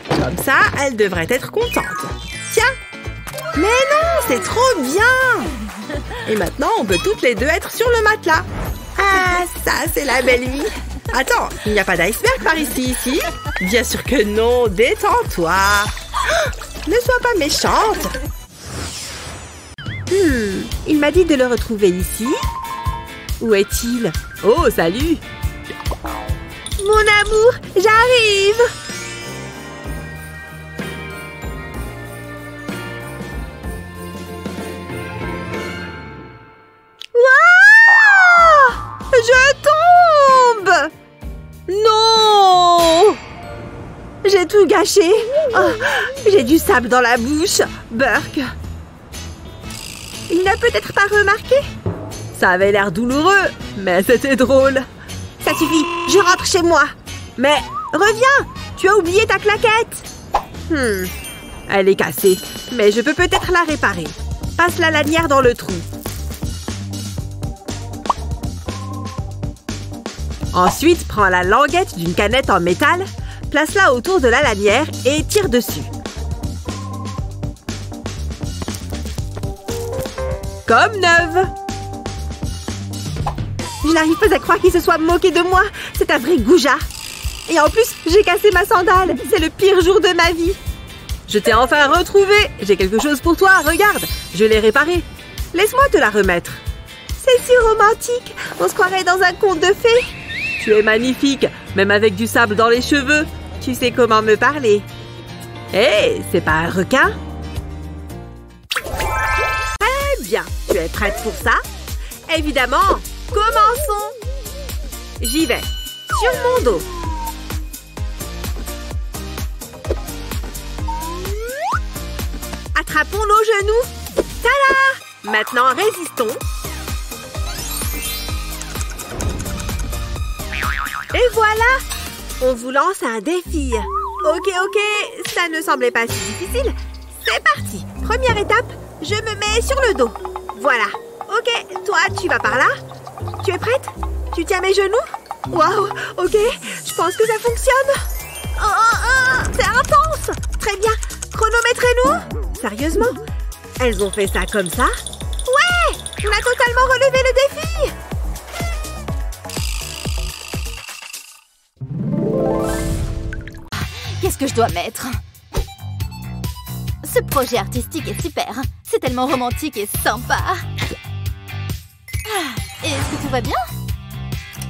Comme ça, elle devrait être contente. Tiens. Mais non, c'est trop bien. Et maintenant, on peut toutes les deux être sur le matelas. Ah, ça, c'est la belle vie. Attends, il n'y a pas d'iceberg par ici? Bien sûr que non, détends-toi. Ne sois pas méchante. Il m'a dit de le retrouver ici. Où est-il? Oh, salut! Mon amour, j'arrive! Wouah! Je tombe! Non! J'ai tout gâché. Oh, j'ai du sable dans la bouche. Burk. Il n'a peut-être pas remarqué? Ça avait l'air douloureux, mais c'était drôle. Ça suffit, je rentre chez moi. Mais reviens, tu as oublié ta claquette. Elle est cassée, mais je peux peut-être la réparer. Passe la lanière dans le trou. Ensuite, prends la languette d'une canette en métal, place-la autour de la lanière et tire dessus. Comme neuve! Je n'arrive pas à croire qu'il se soit moqué de moi. C'est un vrai goujat. Et en plus, j'ai cassé ma sandale. C'est le pire jour de ma vie. Je t'ai enfin retrouvé. J'ai quelque chose pour toi. Regarde, je l'ai réparée. Laisse-moi te la remettre. C'est si romantique. On se croirait dans un conte de fées. Tu es magnifique, même avec du sable dans les cheveux. Tu sais comment me parler. Hé, c'est pas un requin? Très bien. Tu es prête pour ça? Évidemment. Commençons. J'y vais. Sur mon dos. Attrapons nos genoux. Tada! Maintenant, résistons. Et voilà! On vous lance un défi. Ok, ça ne semblait pas si difficile. C'est parti. Première étape, je me mets sur le dos. Voilà. Ok, toi, tu vas par là. Tu es prête? Tu tiens mes genoux? Waouh, ok, je pense que ça fonctionne. C'est intense. Très bien. Chronométrez-nous. Sérieusement? Elles ont fait ça comme ça? Ouais! On a totalement relevé le défi! Qu'est-ce que je dois mettre? Ce projet artistique est super. C'est tellement romantique et sympa. Est-ce que tout va bien?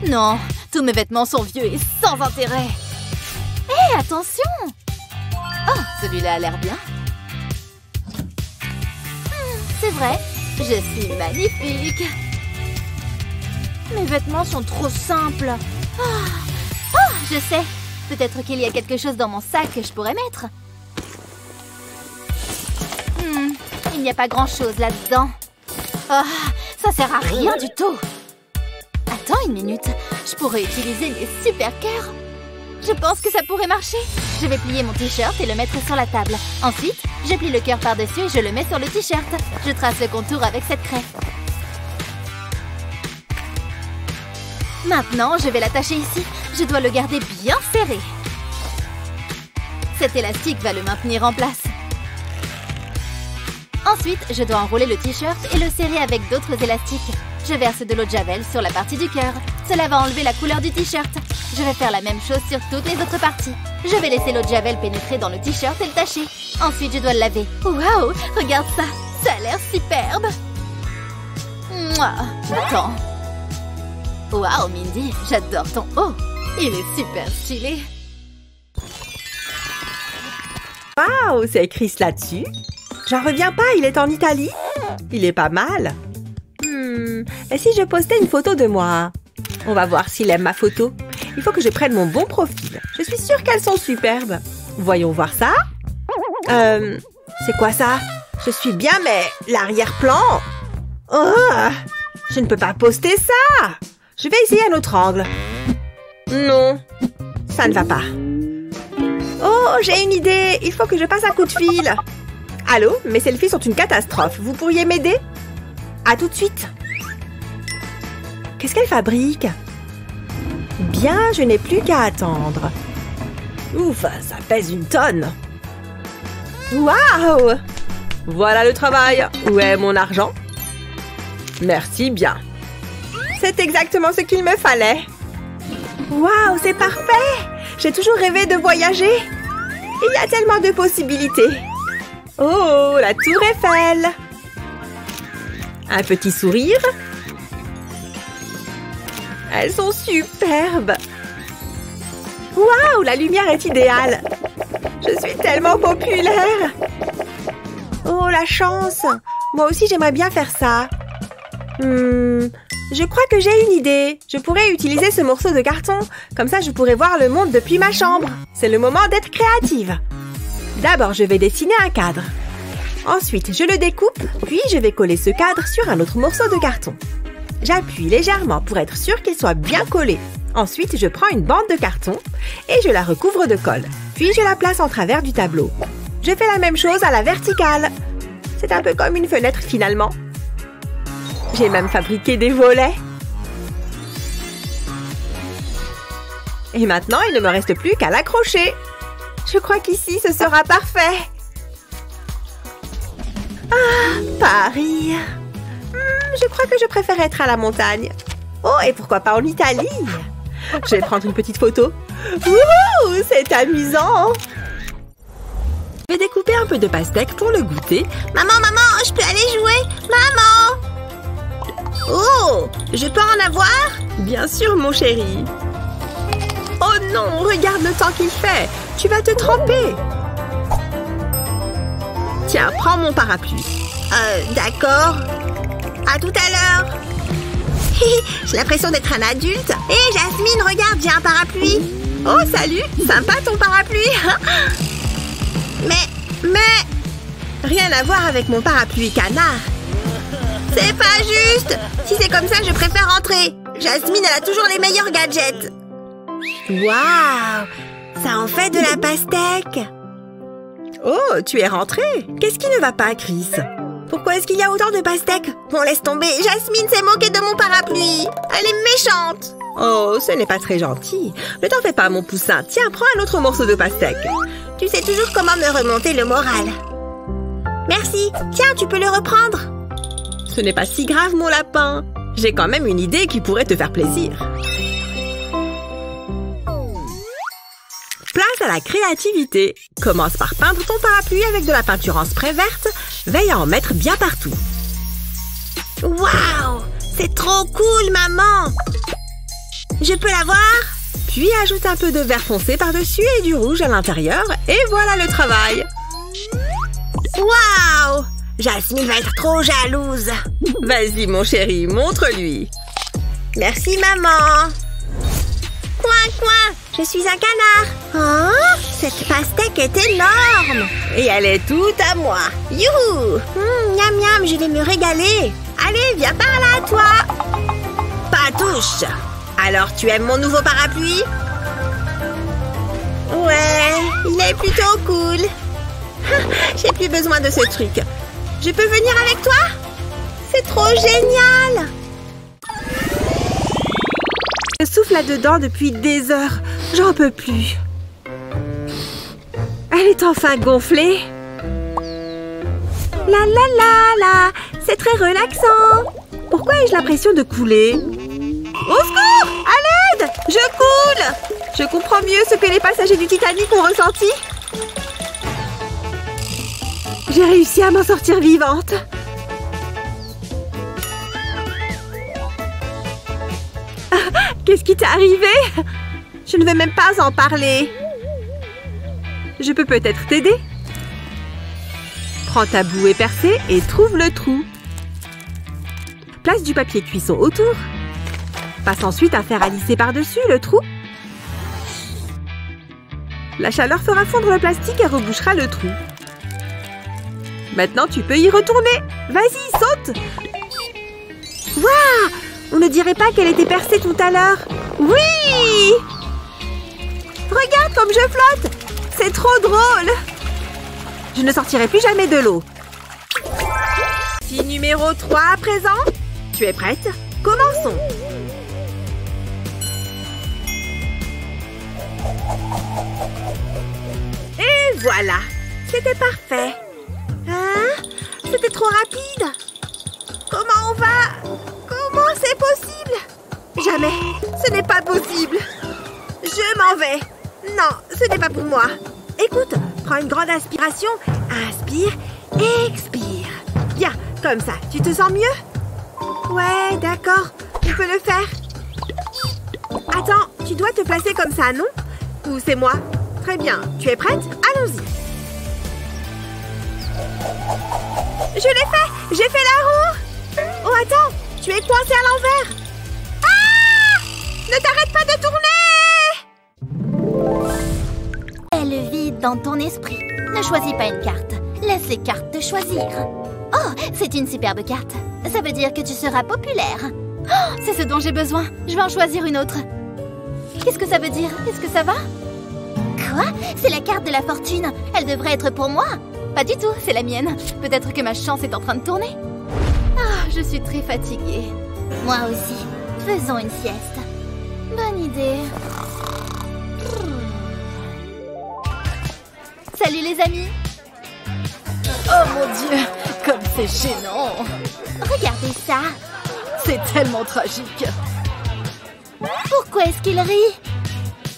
Non, tous mes vêtements sont vieux et sans intérêt. Hé, attention! Oh, celui-là a l'air bien. C'est vrai, je suis magnifique. Mes vêtements sont trop simples. Oh, je sais. Peut-être qu'il y a quelque chose dans mon sac que je pourrais mettre. Il n'y a pas grand-chose là-dedans. Oh, ça sert à rien du tout. Attends une minute. Je pourrais utiliser les super cœurs. Je pense que ça pourrait marcher. Je vais plier mon t-shirt et le mettre sur la table. Ensuite, je plie le cœur par-dessus et je le mets sur le t-shirt. Je trace le contour avec cette craie. Maintenant, je vais l'attacher ici. Je dois le garder bien serré. Cet élastique va le maintenir en place. Ensuite, je dois enrouler le t-shirt et le serrer avec d'autres élastiques. Je verse de l'eau de javel sur la partie du cœur. Cela va enlever la couleur du t-shirt. Je vais faire la même chose sur toutes les autres parties. Je vais laisser l'eau de javel pénétrer dans le t-shirt et le tacher. Ensuite, je dois le laver. Waouh, regarde ça. Ça a l'air superbe. Mouah, attends. Waouh, Mindy, j'adore ton haut. Il est super stylé. Waouh, c'est écrit là-dessus. J'en reviens pas, il est en Italie. Il est pas mal. Et si je postais une photo de moi? On va voir s'il aime ma photo. Il faut que je prenne mon bon profil. Je suis sûre qu'elles sont superbes. Voyons voir ça. C'est quoi ça? Je suis bien, mais l'arrière-plan... Oh, je ne peux pas poster ça. Je vais essayer un autre angle. Non, ça ne va pas. Oh, j'ai une idée. Il faut que je passe un coup de fil. Allô, mes selfies sont une catastrophe. Vous pourriez m'aider? À tout de suite. Qu'est-ce qu'elle fabrique? Bien, je n'ai plus qu'à attendre. Ouf, ça pèse une tonne. Waouh! Voilà le travail. Où est mon argent? Merci bien. C'est exactement ce qu'il me fallait. Waouh, c'est parfait! J'ai toujours rêvé de voyager. Il y a tellement de possibilités. Oh, la tour Eiffel. Un petit sourire. Elles sont superbes. Waouh, la lumière est idéale. Je suis tellement populaire. Oh, la chance. Moi aussi, j'aimerais bien faire ça. Je crois que j'ai une idée. Je pourrais utiliser ce morceau de carton. Comme ça, je pourrais voir le monde depuis ma chambre. C'est le moment d'être créative. D'abord, je vais dessiner un cadre. Ensuite, je le découpe, puis je vais coller ce cadre sur un autre morceau de carton. J'appuie légèrement pour être sûr qu'il soit bien collé. Ensuite, je prends une bande de carton et je la recouvre de colle. Puis, je la place en travers du tableau. Je fais la même chose à la verticale. C'est un peu comme une fenêtre finalement. J'ai même fabriqué des volets. Et maintenant, il ne me reste plus qu'à l'accrocher. Je crois qu'ici, ce sera parfait. Ah, Paris. Je crois que je préfère être à la montagne. Oh, et pourquoi pas en Italie? Je vais prendre une petite photo. Wouhou, c'est amusant. Je vais découper un peu de pastèque pour le goûter. Maman, je peux aller jouer? Maman! Oh, je peux en avoir? Bien sûr, mon chéri. Oh non, regarde le temps qu'il fait. Tu vas te tremper. Tiens, prends mon parapluie. D'accord. À tout à l'heure. J'ai l'impression d'être un adulte. Hé, Jasmine, regarde, j'ai un parapluie. Oh, salut. Sympa ton parapluie. Mais... Rien à voir avec mon parapluie canard. C'est pas juste. Si c'est comme ça, je préfère rentrer. Jasmine, elle a toujours les meilleurs gadgets. Waouh, ça en fait de la pastèque. Oh, tu es rentrée. Qu'est-ce qui ne va pas, Chris? Pourquoi est-ce qu'il y a autant de pastèques? On laisse tomber. Jasmine s'est moquée de mon parapluie. Elle est méchante. Oh, ce n'est pas très gentil. Ne t'en fais pas, mon poussin. Tiens, prends un autre morceau de pastèque. Tu sais toujours comment me remonter le moral. Merci. Tiens, tu peux le reprendre. Ce n'est pas si grave, mon lapin. J'ai quand même une idée qui pourrait te faire plaisir. Place à la créativité. Commence par peindre ton parapluie avec de la peinture en spray verte. Veille à en mettre bien partout. Waouh! C'est trop cool, maman! Je peux la voir? Puis ajoute un peu de vert foncé par-dessus et du rouge à l'intérieur. Et voilà le travail. Waouh! Jasmine va être trop jalouse. Vas-y, mon chéri, montre-lui. Merci, maman. Coin, coin, je suis un canard. Oh, cette pastèque est énorme. Et elle est toute à moi. Youhou! Miam, miam, je vais me régaler. Allez, viens par là, toi. Patouche. Alors, tu aimes mon nouveau parapluie? Ouais, il est plutôt cool. J'ai plus besoin de ce truc. Je peux venir avec toi? C'est trop génial! Je souffle là-dedans depuis des heures. J'en peux plus. Elle est enfin gonflée. La la la la! C'est très relaxant. Pourquoi ai-je l'impression de couler? Au secours! À l'aide! Je coule! Je comprends mieux ce que les passagers du Titanic ont ressenti. J'ai réussi à m'en sortir vivante. Qu'est-ce qui t'est arrivé? Je ne veux même pas en parler. Je peux peut-être t'aider. Prends ta bouée percée et trouve le trou. Place du papier cuisson autour. Passe ensuite un fer à lisser par-dessus le trou. La chaleur fera fondre le plastique et rebouchera le trou. Maintenant, tu peux y retourner. Vas-y, saute! Waouh! On ne dirait pas qu'elle était percée tout à l'heure. Oui! Regarde comme je flotte! C'est trop drôle! Je ne sortirai plus jamais de l'eau. Fille numéro 3 à présent. Tu es prête? Commençons! Et voilà! C'était parfait! Hein? C'était trop rapide! Comment on va? Comment c'est possible? Jamais! Ce n'est pas possible! Je m'en vais! Non, ce n'est pas pour moi. Écoute, prends une grande inspiration. Inspire, expire. Bien, comme ça. Tu te sens mieux? Ouais, d'accord. On peut le faire. Attends, tu dois te placer comme ça, non? Ou c'est moi? Très bien. Tu es prête? Allons-y. Je l'ai fait! J'ai fait la roue! Oh, attends! Tu es coincé à l'envers! Ah! Ne t'arrête pas de tourner! Et le vide dans ton esprit. Ne choisis pas une carte. Laisse les cartes te choisir. Oh, c'est une superbe carte. Ça veut dire que tu seras populaire. Oh, c'est ce dont j'ai besoin. Je vais en choisir une autre. Qu'est-ce que ça veut dire? Est-ce que ça va? Quoi? C'est la carte de la fortune. Elle devrait être pour moi. Pas du tout, c'est la mienne. Peut-être que ma chance est en train de tourner. Ah, je suis très fatiguée. Moi aussi. Faisons une sieste. Bonne idée. Salut les amis. Oh mon Dieu, comme c'est gênant. Regardez ça. C'est tellement tragique. Pourquoi est-ce qu'il rit?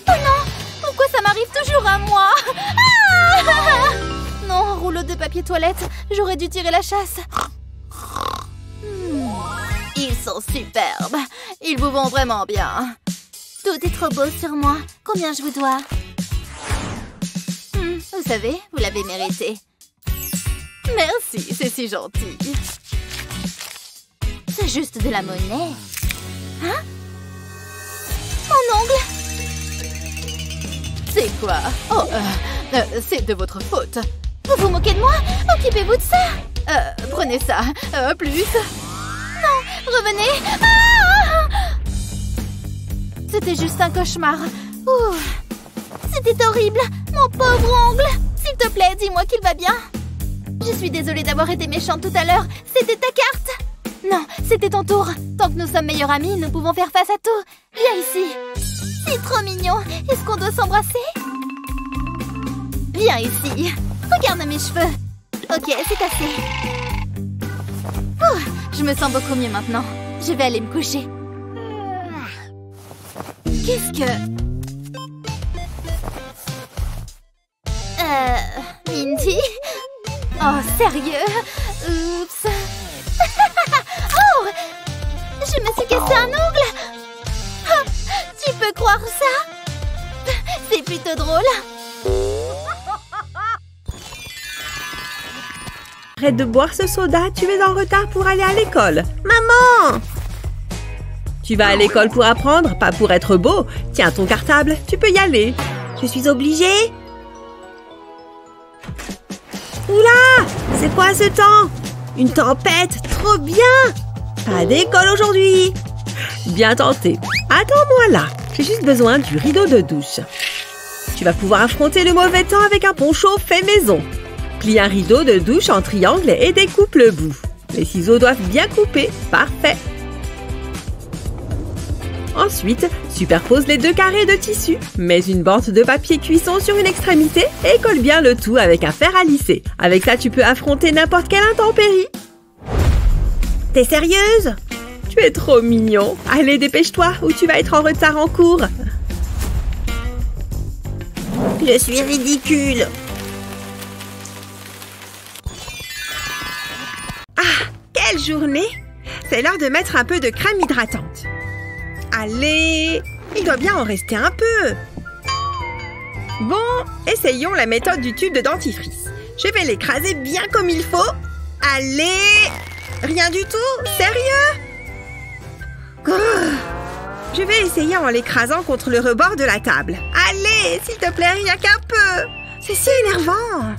Oh non! Pourquoi ça m'arrive toujours à moi? Ah! Non, rouleau de papier toilette. J'aurais dû tirer la chasse. Ils sont superbes. Ils vous vont vraiment bien. Tout est trop beau sur moi. Combien je vous dois? Vous savez, vous l'avez mérité. Merci, c'est si gentil. C'est juste de la monnaie. Hein? Mon ongle? C'est quoi? Oh, c'est de votre faute. Vous vous moquez de moi? Occupez-vous de ça. Prenez ça. Plus. Non, revenez. Ah! C'était juste un cauchemar. Ouh. C'était horrible. Mon pauvre ongle. S'il te plaît, dis-moi qu'il va bien. Je suis désolée d'avoir été méchante tout à l'heure. C'était ta carte. Non, c'était ton tour. Tant que nous sommes meilleurs amis, nous pouvons faire face à tout. Viens ici. C'est trop mignon. Est-ce qu'on doit s'embrasser? Viens ici. Regarde mes cheveux. Ok, c'est assez. Ouh, je me sens beaucoup mieux maintenant. Je vais aller me coucher. Qu'est-ce que... Mindy? Oh, sérieux? Oups. Oh! Je me suis cassé un ongle! Oh, tu peux croire ça? C'est plutôt drôle. Arrête de boire ce soda, tu es en retard pour aller à l'école. Maman! Tu vas à l'école pour apprendre, pas pour être beau. Tiens ton cartable, tu peux y aller. Je suis obligée? Oula! C'est quoi ce temps? Une tempête, trop bien! Pas d'école aujourd'hui! Bien tenté. Attends-moi là, j'ai juste besoin du rideau de douche. Tu vas pouvoir affronter le mauvais temps avec un poncho fait maison. Plie un rideau de douche en triangle et découpe le bout. Les ciseaux doivent bien couper. Parfait. Ensuite, superpose les deux carrés de tissu. Mets une bande de papier cuisson sur une extrémité et colle bien le tout avec un fer à lisser. Avec ça, tu peux affronter n'importe quelle intempérie. T'es sérieuse? Tu es trop mignon. Allez, dépêche-toi ou tu vas être en retard en cours. Je suis ridicule. Ah, quelle journée! C'est l'heure de mettre un peu de crème hydratante. Allez, il doit bien en rester un peu. Bon, essayons la méthode du tube de dentifrice. Je vais l'écraser bien comme il faut. Allez, rien du tout, sérieux? Je vais essayer en l'écrasant contre le rebord de la table. Allez, s'il te plaît, rien qu'un peu. C'est si énervant.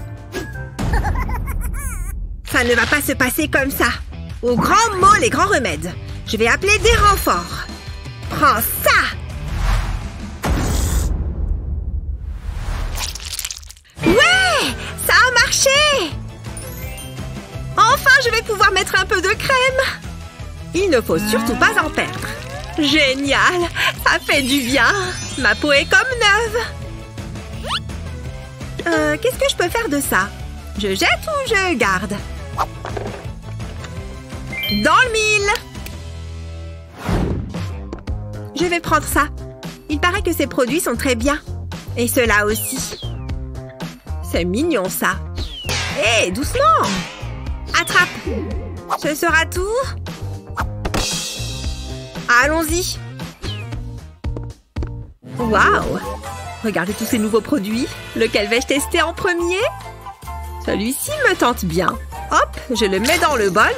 Ça ne va pas se passer comme ça. Au grand mot, les grands remèdes. Je vais appeler des renforts. Prends ça! Ouais! Ça a marché! Enfin, je vais pouvoir mettre un peu de crème. Il ne faut surtout pas en perdre. Génial! Ça fait du bien. Ma peau est comme neuve. Qu'est-ce que je peux faire de ça? Je jette ou je garde? Dans le mille! Je vais prendre ça. Il paraît que ces produits sont très bien. Et cela aussi. C'est mignon, ça. Hé, doucement! Attrape! Ce sera tout? Allons-y! Waouh! Regardez tous ces nouveaux produits. Lequel vais-je tester en premier? Celui-ci me tente bien. Hop, je le mets dans le bol.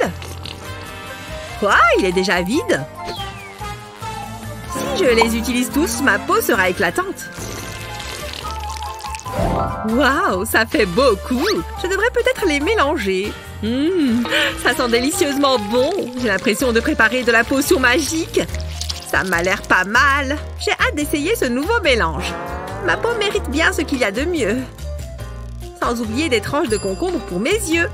Quoi? Il est déjà vide? Si je les utilise tous, ma peau sera éclatante. Waouh, ça fait beaucoup! Je devrais peut-être les mélanger. Ça sent délicieusement bon. J'ai l'impression de préparer de la potion magique. Ça m'a l'air pas mal. J'ai hâte d'essayer ce nouveau mélange. Ma peau mérite bien ce qu'il y a de mieux. Sans oublier des tranches de concombre pour mes yeux.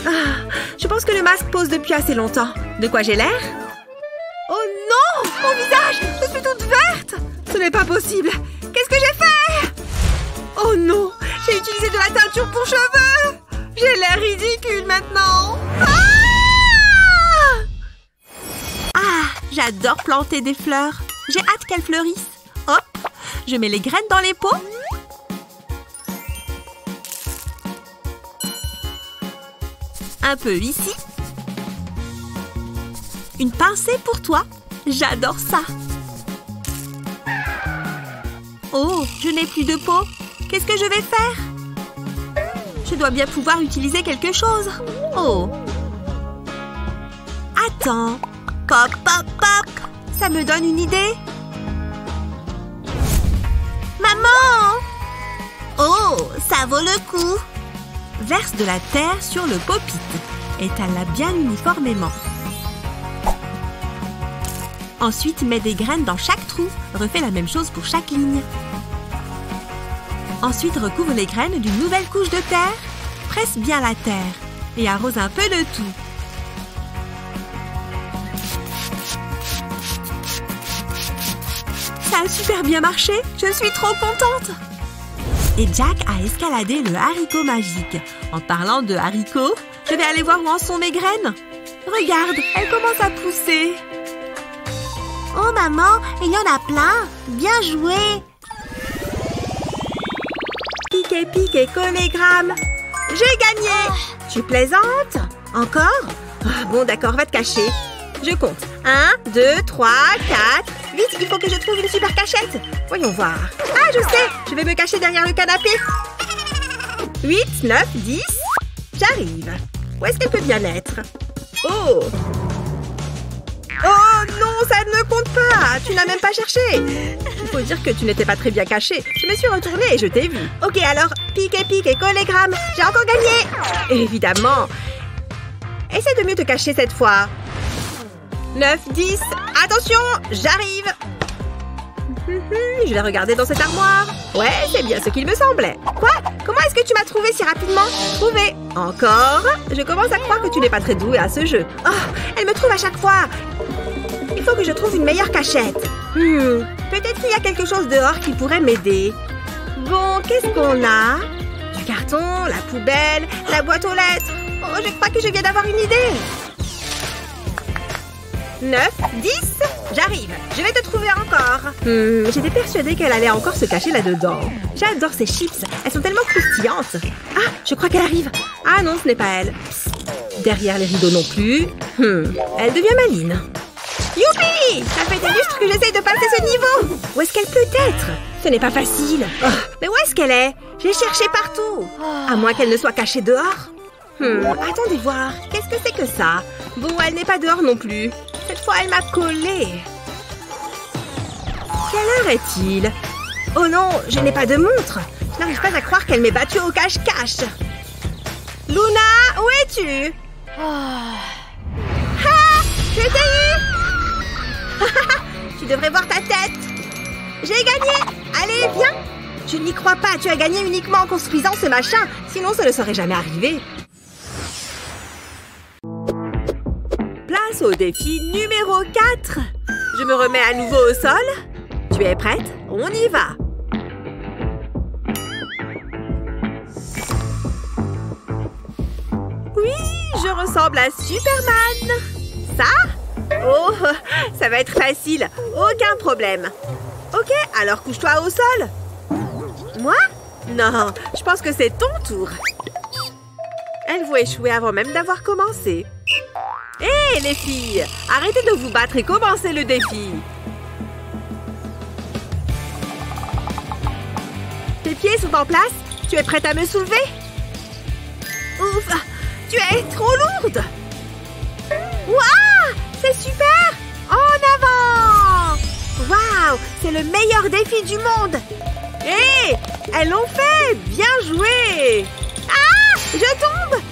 Ah, je pense que le masque pose depuis assez longtemps. De quoi j'ai l'air? Oh non! Mon visage! Je suis toute verte! Ce n'est pas possible! Qu'est-ce que j'ai fait? Oh non! J'ai utilisé de la teinture pour cheveux! J'ai l'air ridicule maintenant! J'adore planter des fleurs. J'ai hâte qu'elles fleurissent. Hop! Je mets les graines dans les pots. Un peu ici. Une pincée pour toi. J'adore ça. Oh, je n'ai plus de pot. Qu'est-ce que je vais faire? Je dois bien pouvoir utiliser quelque chose. Oh. Attends. Pop, pop, pop. Ça me donne une idée. Maman! Oh, ça vaut le coup. Verse de la terre sur le pop-it. Étale-la bien uniformément. Ensuite, mets des graines dans chaque trou. Refais la même chose pour chaque ligne. Ensuite, recouvre les graines d'une nouvelle couche de terre. Presse bien la terre et arrose un peu de tout. Ça a super bien marché. Je suis trop contente. Et Jack a escaladé le haricot magique. En parlant de haricots, je vais aller voir où en sont mes graines. Regarde, elles commencent à pousser. Oh maman, il y en a plein. Bien joué. Pique et pique et collégramme. J'ai gagné. Tu plaisantes? Encore? Bon d'accord, va te cacher. Je compte. 1, 2, 3, 4. Vite, il faut que je trouve une super cachette. Voyons voir. Ah, je sais. Je vais me cacher derrière le canapé. 8, 9, 10. J'arrive. Où est-ce qu'elle peut bien être? Oh! Oh non, ça ne compte pas. Tu n'as même pas cherché. Il faut dire que tu n'étais pas très bien caché. Je me suis retournée et je t'ai vu. Ok, alors, pique et collégramme. J'ai encore gagné. Évidemment. Essaie de mieux te cacher cette fois. 9, 10. Attention, j'arrive. Je vais regarder dans cette armoire. Ouais, c'est bien ce qu'il me semblait. Quoi? Comment est-ce que tu m'as trouvé si rapidement? Trouvé. Encore? Je commence à croire que tu n'es pas très douée à ce jeu. Oh, elle me trouve à chaque fois. Il faut que je trouve une meilleure cachette. Peut-être qu'il y a quelque chose dehors qui pourrait m'aider. Bon, qu'est-ce qu'on a? Du carton, la poubelle, la boîte aux lettres. Oh, je crois que je viens d'avoir une idée. 9, 10, j'arrive. Je vais te trouver encore. J'étais persuadée qu'elle allait encore se cacher là-dedans. J'adore ces chips. Elles sont tellement croustillantes. Ah, je crois qu'elle arrive. Ah non, ce n'est pas elle. Psst. Derrière les rideaux non plus. Elle devient maline. Youpi! Ça fait des lustres que j'essaye de passer ce niveau. Où est-ce qu'elle peut être? Ce n'est pas facile. Oh, mais où est-ce qu'elle est? J'ai cherché partout. À moins qu'elle ne soit cachée dehors. Attendez voir. Qu'est-ce que c'est que ça? Bon, elle n'est pas dehors non plus. Cette fois, elle m'a collé. Quelle heure est-il? Oh non, je n'ai pas de montre. Je n'arrive pas à croire qu'elle m'ait battue au cache-cache. Luna, où es-tu? Ah! Je t'ai eu! Tu devrais voir ta tête. J'ai gagné. Allez, viens. Je n'y crois pas. Tu as gagné uniquement en construisant ce machin. Sinon, ça ne serait jamais arrivé. Place au défi numéro 4. Je me remets à nouveau au sol. Tu es prête? On y va. Oui, je ressemble à Superman. Ça? Oh, ça va être facile. Aucun problème. Ok, alors couche-toi au sol. Moi? Non, je pense que c'est ton tour. Elles vont échouer avant même d'avoir commencé. Hé, les filles! Arrêtez de vous battre et commencez le défi! Tes pieds sont en place? Tu es prête à me soulever? Ouf! Tu es trop lourde! Waouh! C'est super! En avant! Waouh! C'est le meilleur défi du monde! Hé! Elles l'ont fait! Bien joué! Ah! Je tombe!